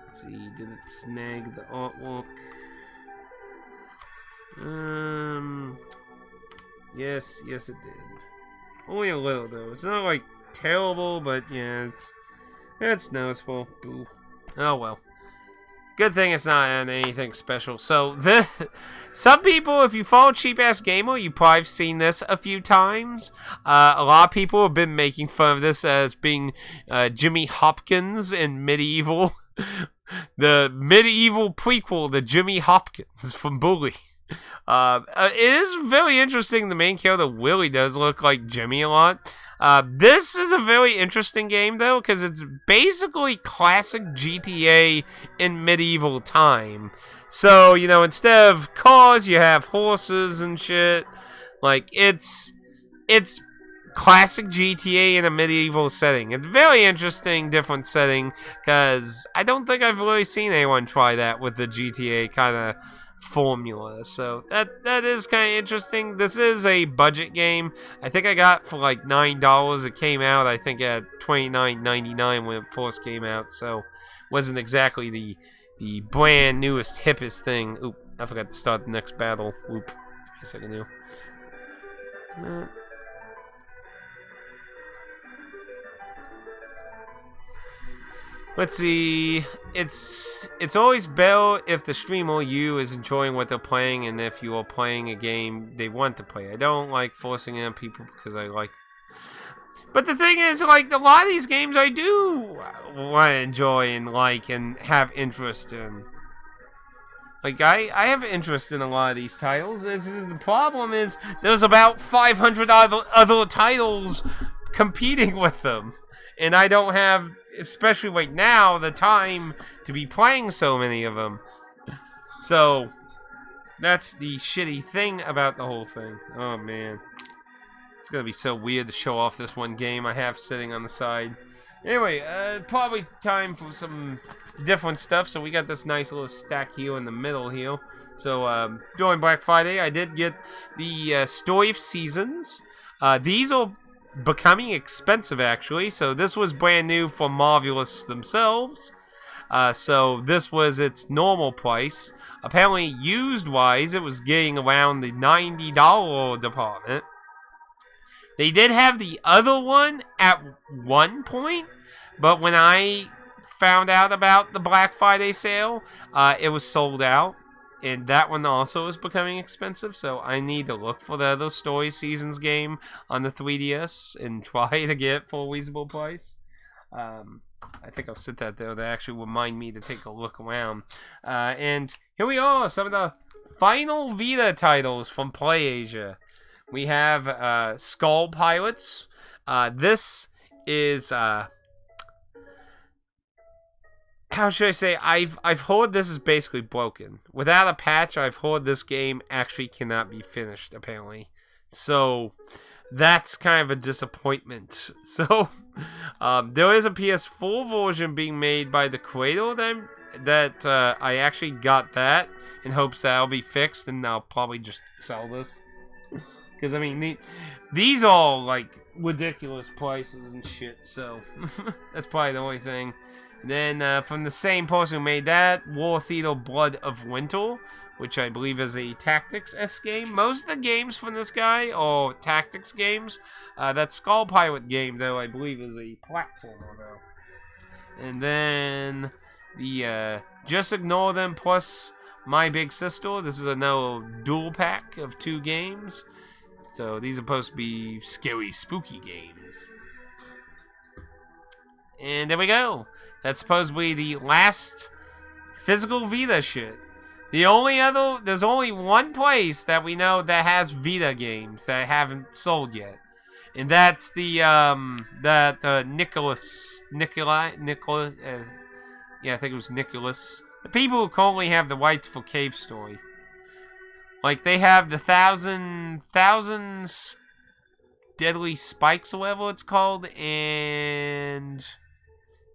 Let's see, did it snag the artwork? Yes it did. Only a little though. It's not like terrible, but yeah, it's noticeable. Boo. Oh well. Good thing it's not anything special. So, some people, if you follow Cheap Ass Gamer, you've probably seen this a few times. A lot of people have been making fun of this as being Jimmy Hopkins in Medieval. The medieval prequel to Jimmy Hopkins from Bully. It is very interesting. The main character really does look like Jimmy a lot. This is a very interesting game, though, because it's basically classic GTA in medieval time. So, you know, instead of cars, you have horses and shit. Like, it's classic GTA in a medieval setting. It's very interesting, different setting, because I don't think I've really seen anyone try that with the GTA kind of formula. So that is kind of interesting. This is a budget game. I think I got for like $9. It came out, I think, at $29.99 when it first came out. So wasn't exactly the brand newest, hippest thing. Oop, I forgot to start the next battle. Oop, give me a second here. Let's see. It's always better if the streamer you is enjoying what they're playing, and if you are playing a game they want to play. I don't like forcing it on people because I like. But the thing is, like, a lot of these games I do want to enjoy and like and have interest in. Like, I have interest in a lot of these titles. The problem is there's about 500 other titles competing with them, and I don't have, especially right now, the time to be playing so many of them. So, that's the shitty thing about the whole thing. Oh, man. It's gonna be so weird to show off this one game I have sitting on the side. Anyway, probably time for some different stuff. So we got this nice little stack here in the middle here. So, during Black Friday, I did get the Story of Seasons. These are becoming expensive, actually. So this was brand new for Marvelous themselves. So this was its normal price. Apparently, used-wise, it was getting around the $90 department. They did have the other one at one point, but when I found out about the Black Friday sale, it was sold out. And that one also is becoming expensive, so I need to look for the other Story Seasons game on the 3DS and try to get it for a reasonable price. I think I'll sit that there to actually remind me to take a look around. And here we are, some of the final Vita titles from PlayAsia. We have Skull Pilots. This is how should I say? I've heard this is basically broken. Without a patch, I've heard this game actually cannot be finished, apparently. So that's kind of a disappointment. So there is a PS4 version being made by the creator that I actually got that in hopes that I'll be fixed, and I'll probably just sell this. Because, I mean, these are all, like, ridiculous prices and shit, so that's probably the only thing. And then, from the same person who made that, War Theater Blood of Winter, which I believe is a Tactics-esque game. Most of the games from this guy are Tactics games. That Skull Pilot game, though, I believe is a platformer, though. And then, the, Just Ignore Them plus My Big Sister. This is another dual pack of 2 games. So these are supposed to be scary, spooky games. And there we go. That's supposed to be the last physical Vita shit. There's only one place that we know that has Vita games that haven't sold yet. And that's the, yeah, I think it was Nicholas. The people who currently have the rights for Cave Story. Like, they have the thousand Deadly Spikes or whatever it's called, and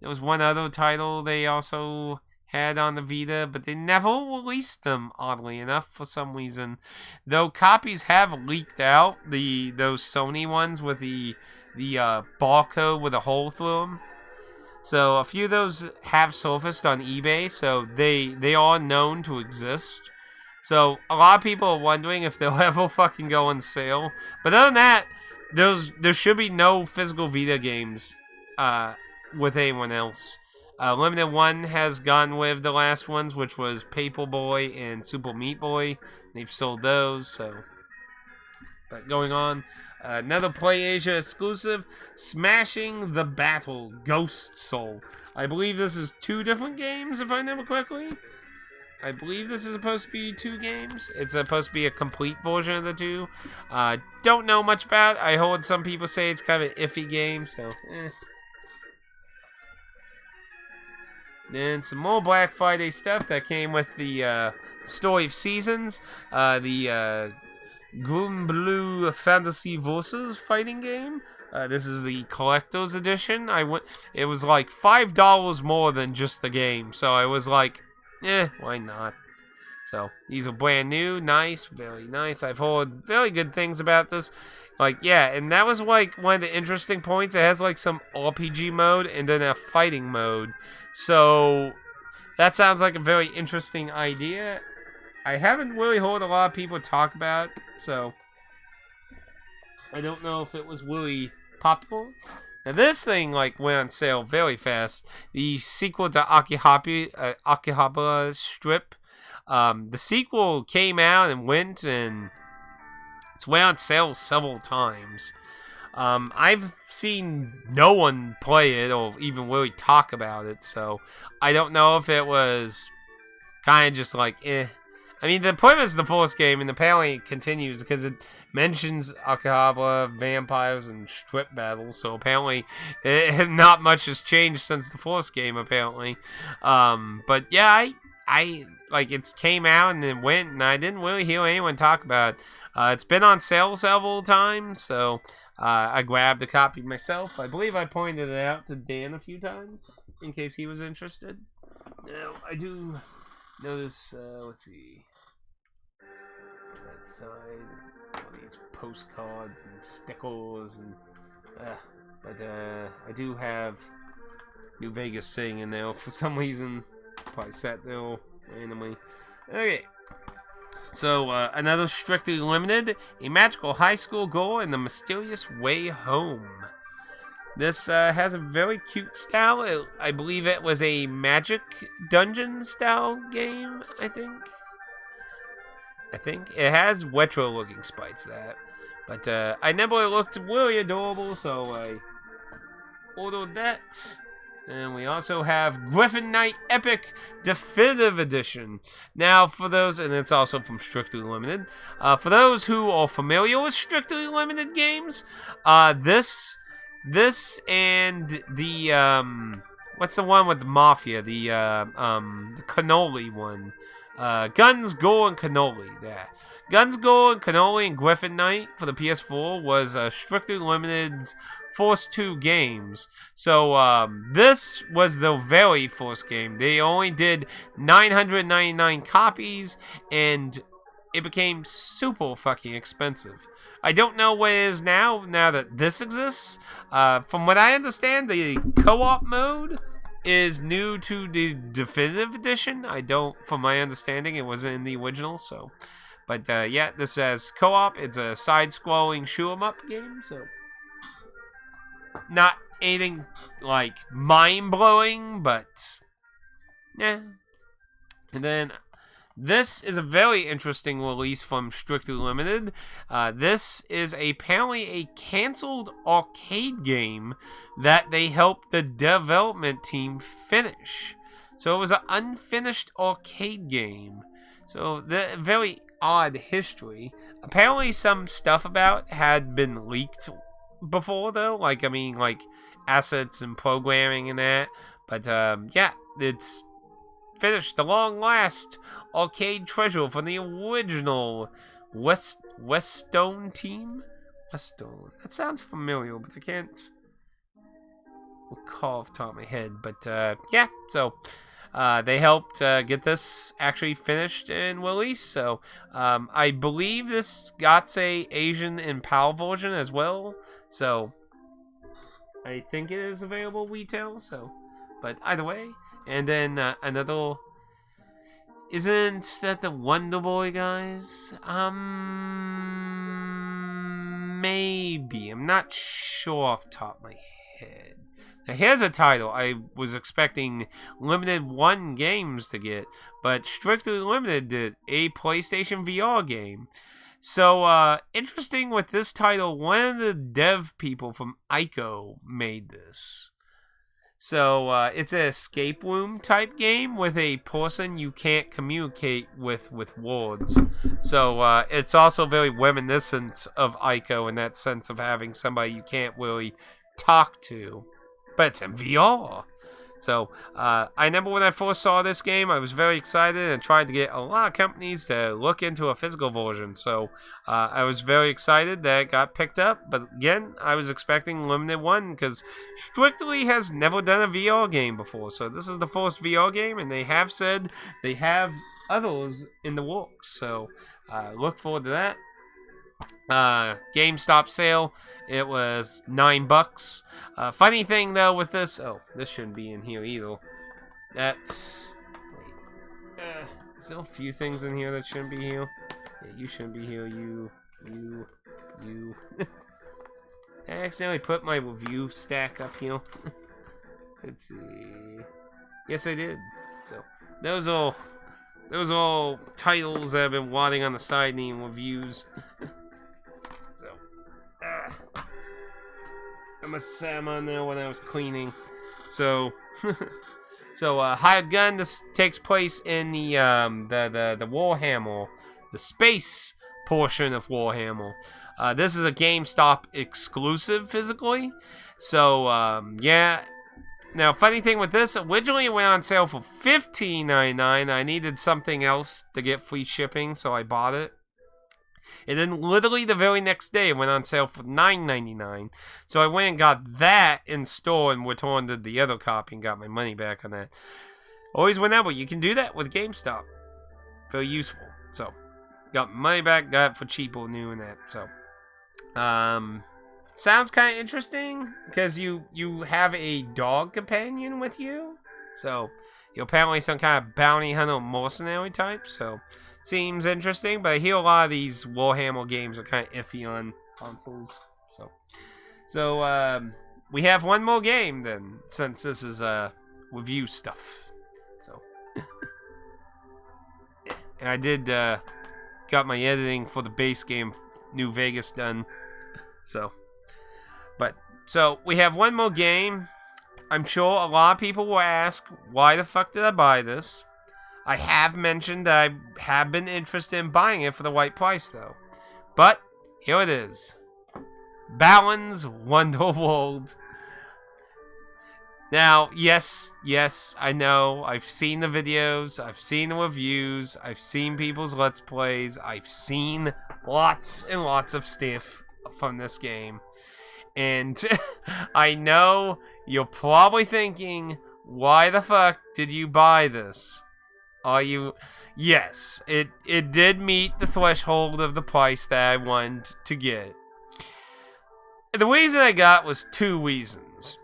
there was one other title they also had on the Vita, but they never released them, oddly enough, for some reason. Though copies have leaked out, those Sony ones with the barcode with a hole through them. So a few of those have surfaced on eBay, so they are known to exist. So a lot of people are wondering if they'll ever fucking go on sale. But other than that, there should be no physical Vita games with anyone else. Limited One has gone with the last ones, which was Paperboy and Super Meat Boy. They've sold those, so. But going on, another PlayAsia exclusive, Smashing the Battle, Ghost Soul. I believe this is 2 different games, if I remember correctly. I believe this is supposed to be 2 games. It's supposed to be a complete version of the 2. Don't know much about it. I heard some people say it's kind of an iffy game, so Then some more Black Friday stuff that came with the Story of Seasons. The Green Blue Fantasy Versus fighting game. This is the collector's edition. It was like $5 more than just the game, so I was like, why not? So these are brand new, nice, very nice. I've heard very good things about this. Like, yeah, and that was like one of the interesting points. It has like some RPG mode and then a fighting mode. So that sounds like a very interesting idea. I haven't really heard a lot of people talk about it, so I don't know if it was really popular. Now this thing like went on sale very fast. The sequel to Akihabara Strip. The sequel came out and went, and it's went on sale several times. I've seen no one play it or even really talk about it, so I don't know if it was kind of just like, I mean, the premise of the first game, and apparently it continues because it mentions Akihabara, vampires, and strip battles, so apparently not much has changed since the first game, apparently. But yeah, I like, it came out and it went, and I didn't really hear anyone talk about it. It's been on sale several times, so I grabbed a copy myself. I believe I pointed it out to Dan a few times, in case he was interested. Now, I do notice, let's see, that side, all these postcards and stickers, and, but I do have New Vegas sitting in there for some reason. Probably sat there randomly. Okay. So, another Strictly Limited, a magical high school girl and the mysterious way home. This has a very cute style. I believe it was a magic dungeon style game, I think. It has retro looking sprites, but I never looked really adorable, so I ordered that. And we also have Griffin Knight Epic Definitive Edition. Now, for those, and it's also from Strictly Limited, for those who are familiar with Strictly Limited games, this and the, what's the one with the Mafia? The Cannoli one. Guns, Gore, and Cannoli. There. Guns, Gore, and Cannoli and Griffin Knight for the PS4 was Strictly Limited's first 2 games. So this was the very first game. They only did 999 copies, and it became super fucking expensive. I don't know what it is now that this exists. From what I understand, the co-op mode is new to the Definitive Edition. From my understanding, it wasn't in the original, so. But yeah, this has co-op. It's a side-scrolling shoot-'em-up game, so. Not anything, like, mind-blowing, but yeah. And then this is a very interesting release from Strictly Limited. This is apparently a canceled arcade game that they helped the development team finish. So it was an unfinished arcade game. So the very odd history. Apparently some stuff about it had been leaked before though. Like assets and programming and that. But yeah, it's finished. The long last arcade treasure from the original Westone team. Westone. That sounds familiar, but I can't recall off the top of my head. But yeah, so they helped get this actually finished and released. So I believe this got a Asian and PAL version as well. So I think it is available retail. So, but either way, and then another. Isn't that the Wonder Boy guys? Maybe. I'm not sure off the top of my head. Now, here's a title I was expecting Limited 1 Games to get, but Strictly Limited did a PlayStation VR game. So, interesting with this title, one of the dev people from Ico made this. So, it's an escape room type game with a person you can't communicate with words. So, it's also very reminiscent of Ico in that sense of having somebody you can't really talk to. But it's in VR. So, I remember when I first saw this game, I was very excited and tried to get a lot of companies to look into a physical version. So, I was very excited that it got picked up. But again, I was expecting Limited 1 because Strictly has never done a VR game before. So, this is the first VR game, and they have said they have others in the works. So, look forward to that. GameStop sale, it was $9. Funny thing though with this, this shouldn't be in here either. That's there's a few things in here that shouldn't be here. Yeah, you shouldn't be here. You. I accidentally put my review stack up here. Let's see. Yes, I did. So those are all titles that have been wadding on the side needing reviews. I must have them on there when I was cleaning. So, Hired Gun. This takes place in the Warhammer, the space portion of Warhammer. This is a GameStop exclusive physically. So, yeah. Now, funny thing with this, originally it went on sale for $15.99. I needed something else to get free shipping, so I bought it. And then literally the very next day it went on sale for $9.99. So I went and got that in store and returned the other copy and got my money back on that. Always remember, you can do that with GameStop. Very useful. So, got money back, got it for cheaper new and that. So, sounds kind of interesting because you have a dog companion with you. So, you're apparently some kind of bounty hunter mercenary type. So, seems interesting, but I hear a lot of these Warhammer games are kind of iffy on consoles. So we have one more game then, since this is review stuff. So, and I did got my editing for the base game New Vegas done. So we have one more game. I'm sure a lot of people will ask, why the fuck did I buy this? I have mentioned that I have been interested in buying it for the right price, though. But, here it is. Balan's Wonderworld. Now, yes, I know. I've seen the videos. I've seen the reviews. I've seen people's Let's Plays. I've seen lots and lots of stuff from this game. And I know you're probably thinking, why the fuck did you buy this? Are you? Yes, it did meet the threshold of the price that I wanted to get. The reason I got was two reasons.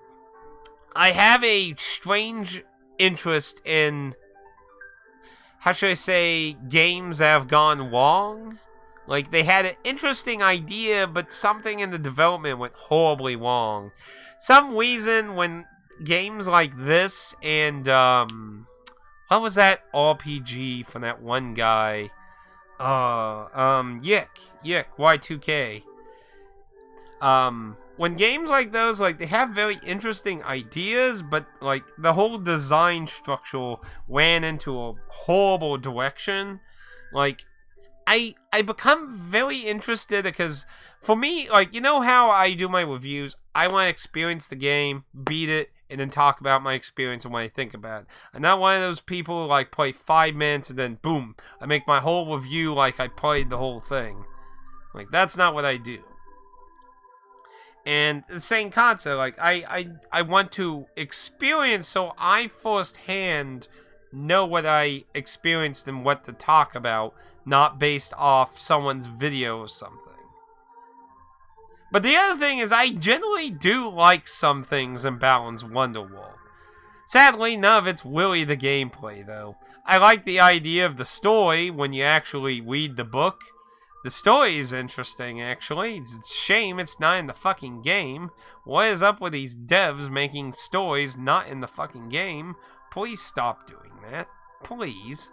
I have a strange interest in, how should I say, games that have gone wrong. Like, they had an interesting idea, but something in the development went horribly wrong. Some reason when games like this and, What was that RPG from that one guy? Yick, Y2K. When games like those, like, they have very interesting ideas, but, like, the whole design structure ran into a horrible direction. Like, I become very interested because, for me, like, you know how I do my reviews? I want to experience the game, beat it, and then talk about my experience and what I think about it. I'm not one of those people who, like, play 5 minutes and then, boom, I make my whole review like I played the whole thing. Like, that's not what I do. And the same concept, like, I want to experience so I firsthand know what I experienced and what to talk about, not based off someone's video or something. But the other thing is, I generally do like some things in Balan's Wonderworld. Sadly, none of it's really the gameplay, though. I like the idea of the story when you actually read the book. The story is interesting, actually. It's a shame it's not in the fucking game. What is up with these devs making stories not in the fucking game? Please stop doing that. Please.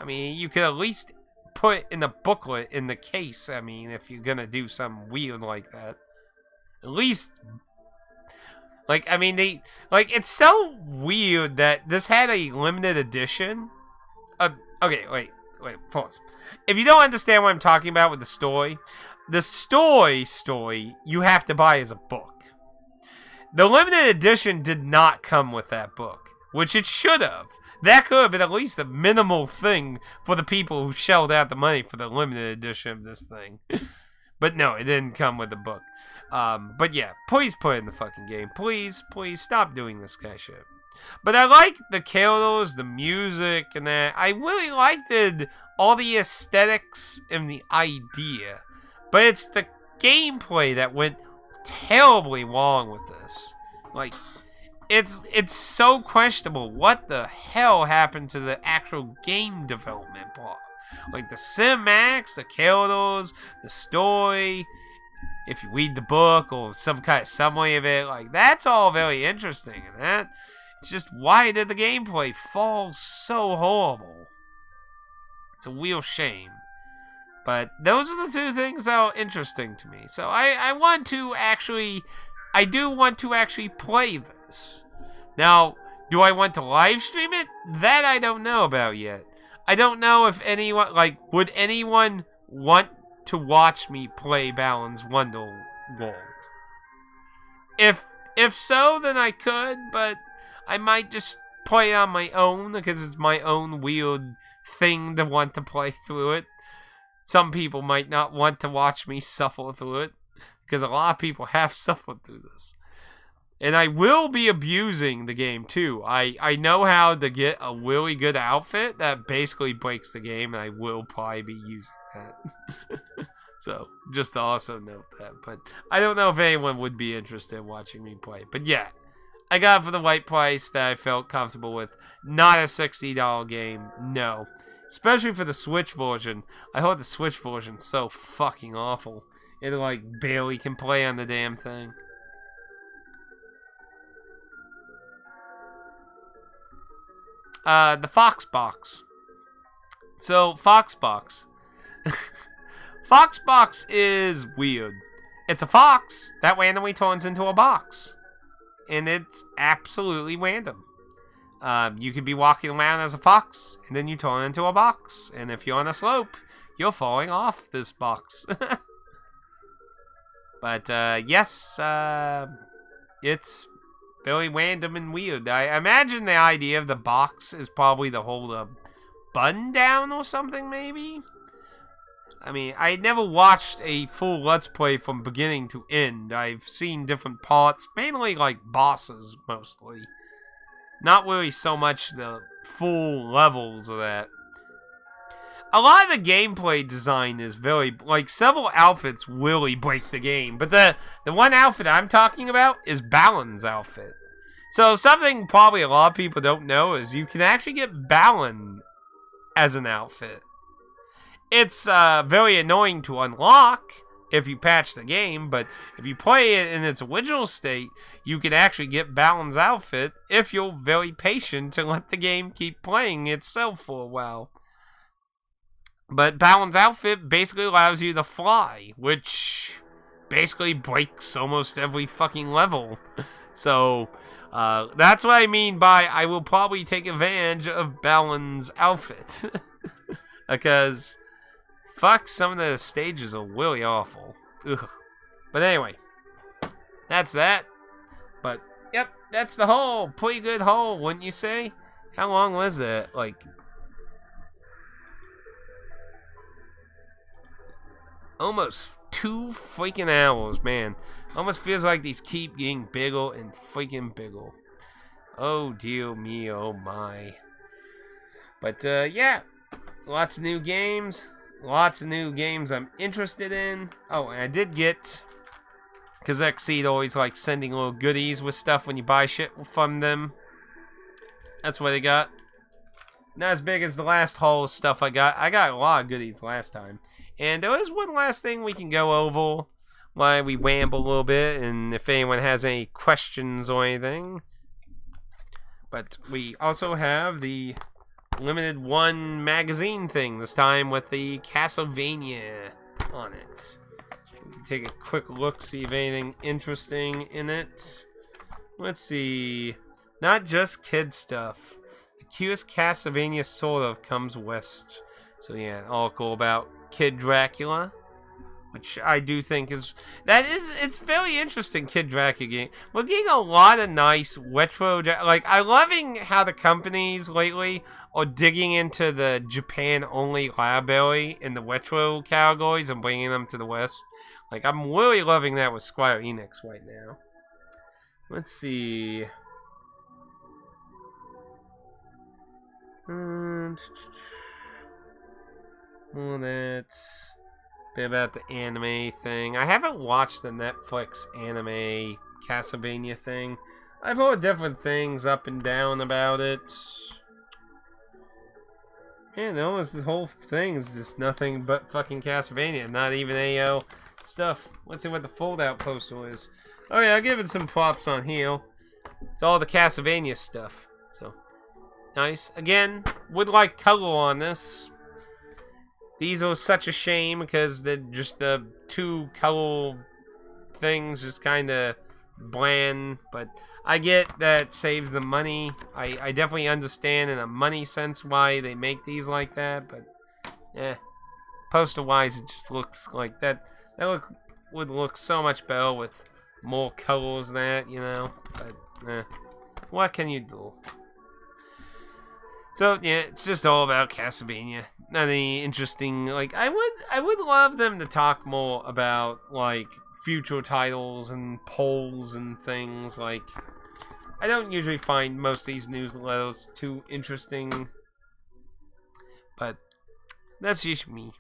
I mean, you could at least put in the booklet in the case, I mean, if you're gonna do something weird like that. At least... Like, I mean, it's so weird that this had a limited edition. Okay, wait, pause. If you don't understand what I'm talking about with the story you have to buy as a book. The limited edition did not come with that book, which it should have. That could have been at least a minimal thing for the people who shelled out the money for the limited edition of this thing. But no, it didn't come with the book. But yeah, please put it in the fucking game. Please stop doing this kind of shit. But I like the characters, the music, and that. I really liked all the aesthetics and the idea. But it's the gameplay that went terribly wrong with this. Like, it's so questionable. What the hell happened to the actual game development part? Like, the cinematics, the characters, the story... If you read the book or some kind of summary of it, like, that's all very interesting. And that, it's just, why did the gameplay fall so horrible? It's a real shame. But those are the two things that are interesting to me. So I do want to actually play this. Now, do I want to live stream it? That I don't know about yet. I don't know if anyone, like, would anyone want to watch me play Balan's Wonderworld? If so, then I could, but I might just play it on my own because it's my own weird thing to want to play through it. Some people might not want to watch me suffer through it because a lot of people have suffered through this. And I will be abusing the game too. I know how to get a really good outfit that basically breaks the game, and I will probably be using that. So, just to also note that. But I don't know if anyone would be interested in watching me play. But yeah, I got it for the right price that I felt comfortable with. Not a $60 game, no. Especially for the Switch version. I heard the Switch version's so fucking awful. It like barely can play on the damn thing. The Foxbox. So, Foxbox. Foxbox is weird. It's a fox that randomly turns into a box. And it's absolutely random. You could be walking around as a fox, and then you turn into a box. And if you're on a slope, you're falling off this box. But, yes, it's very random and weird. I imagine the idea of the box is probably to hold a button down or something, maybe? I mean, I never watched a full Let's Play from beginning to end. I've seen different parts, mainly like bosses, mostly. Not really so much the full levels of that. A lot of the gameplay design is very, like, several outfits really break the game. But the one outfit I'm talking about is Balan's outfit. So something probably a lot of people don't know is you can actually get Balan as an outfit. It's very annoying to unlock, if you patch the game, but if you play it in its original state, you can actually get Balin's outfit if you're very patient to let the game keep playing itself for a while. But Balin's outfit basically allows you to fly, which basically breaks almost every fucking level. So, that's what I mean by I will probably take advantage of Balin's outfit. Because, fuck, some of the stages are really awful. Ugh. But anyway, that's that. But, yep, that's the haul. Pretty good haul, wouldn't you say? How long was that? Like, almost 2 freaking hours, man. Almost feels like these keep getting bigger and freaking bigger. Oh, dear me, oh my. But, yeah. Lots of new games. Lots of new games I'm interested in. Oh, and I did get... because Xseed always likes sending little goodies with stuff when you buy shit from them. That's what they got. Not as big as the last haul stuff I got. I got a lot of goodies last time. And there is one last thing we can go over while we ramble a little bit, and if anyone has any questions or anything. But we also have the limited one magazine thing, this time with the Castlevania on it. We can take a quick look, see if anything interesting in it. Let's see. Not just kid stuff. The cutest Castlevania sort of comes west. So yeah, an article about Kid Dracula, which I do think it's very interesting. Kid Dracula game. We're getting a lot of nice retro, like I'm loving how the companies lately are digging into the Japan only library in the retro categories and bringing them to the West. Like I'm really loving that with Square Enix right now. Let's see. Well, that's a bit about the anime thing. I haven't watched the Netflix anime Castlevania thing. I've heard different things up and down about it. Man, almost this whole thing is just nothing but fucking Castlevania. Not even AO stuff. Let's see what the fold-out poster is. Oh yeah, I'll give it some props on here. It's all the Castlevania stuff. So, nice. Again, would like color on this. These are such a shame because the 2 color things just kind of bland. But I get that it saves the money. I definitely understand in a money sense why they make these like that. But, poster-wise, it just looks like that. Would look so much better with more colors than that, you know. But, what can you do? So yeah, it's just all about Castlevania. Not any interesting. Like I would love them to talk more about like future titles and polls and things. Like I don't usually find most of these newsletters too interesting, but that's just me.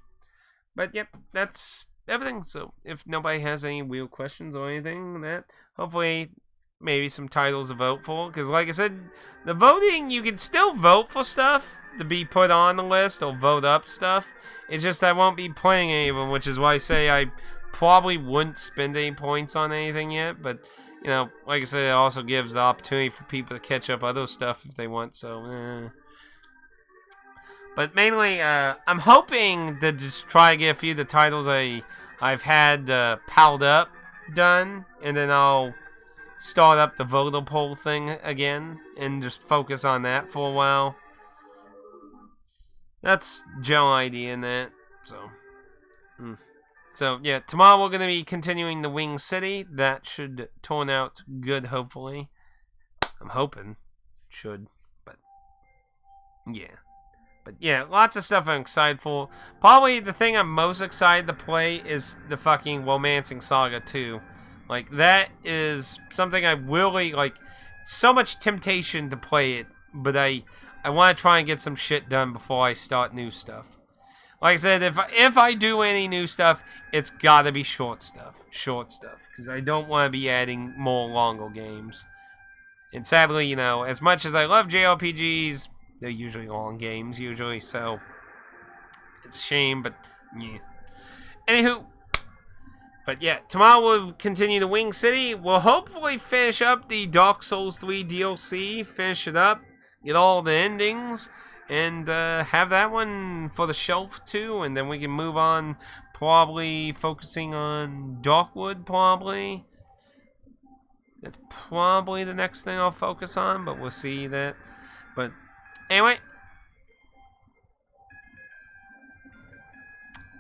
But yep, that's everything. So if nobody has any real questions or anything, that hopefully. Maybe some titles to vote for, because like I said, the voting, you can still vote for stuff to be put on the list or vote up stuff. It's just I won't be playing any of them, which is why I say I probably wouldn't spend any points on anything yet. But you know, like I said, it also gives the opportunity for people to catch up other stuff if they want. So, but mainly, I'm hoping to just try to get a few of the titles I've had piled up done, and then I'll start up the voter poll thing again and just focus on that for a while. That's general idea in that. So yeah, tomorrow we're gonna be continuing the Wing City. That should turn out good, hopefully. I'm hoping it should, but yeah, lots of stuff I'm excited for. Probably the thing I'm most excited to play is the fucking Romancing Saga 2. Like, that is something I really, like, so much temptation to play it, but I want to try and get some shit done before I start new stuff. Like I said, if I do any new stuff, it's gotta be short stuff, because I don't want to be adding more longer games. And sadly, you know, as much as I love JRPGs, they're usually long games, so it's a shame, but yeah. Anywho, But yeah, tomorrow we'll continue the Wing City. We'll hopefully finish up the Dark Souls 3 DLC. Finish it up. Get all the endings. And have that one for the shelf too. And then we can move on, probably focusing on Darkwood, probably. That's probably the next thing I'll focus on, but we'll see that. But anyway.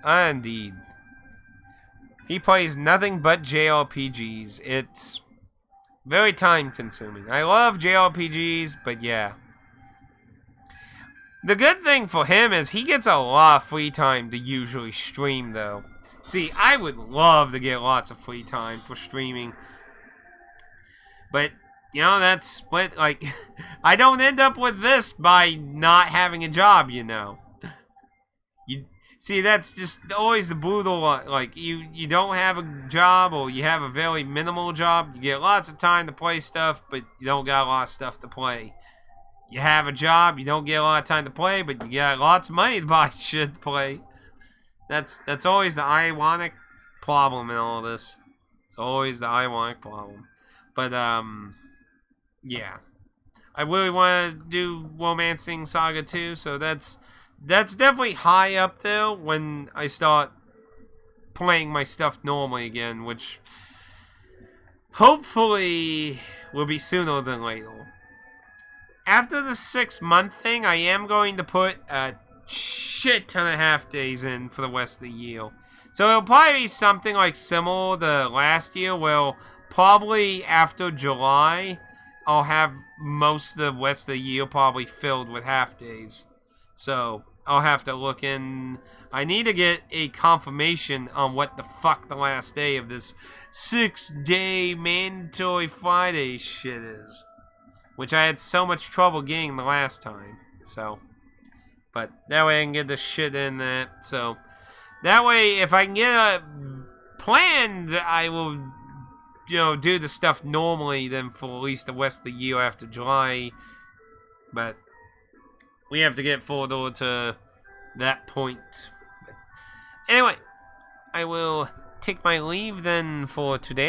Indeed. He plays nothing but JRPGs. It's very time consuming. I love JRPGs, but yeah. The good thing for him is he gets a lot of free time to usually stream, though. See, I would love to get lots of free time for streaming. But, you know, that's what, like, I don't end up with this by not having a job, you know. See, that's just always the brutal, like, you don't have a job or you have a very minimal job. You get lots of time to play stuff, but you don't got a lot of stuff to play. You have a job, you don't get a lot of time to play, but you got lots of money to buy shit to play. That's always the ironic problem in all this. It's always the ironic problem. But, yeah. I really want to do Romancing Saga 2, so that's definitely high up there when I start playing my stuff normally again, which hopefully will be sooner than later. After the 6-month thing, I am going to put a shit ton of half days in for the rest of the year. So it'll probably be something like similar to last year, where probably after July, I'll have most of the rest of the year probably filled with half days. So, I'll have to look in. I need to get a confirmation on what the fuck the last day of this 6-day mandatory Friday shit is. Which I had so much trouble getting the last time. So, but that way I can get the shit in that. So, that way if I can get it planned, I will, you know, do the stuff normally then for at least the rest of the year after July. But we have to get forward to that point. But anyway, I will take my leave then for today.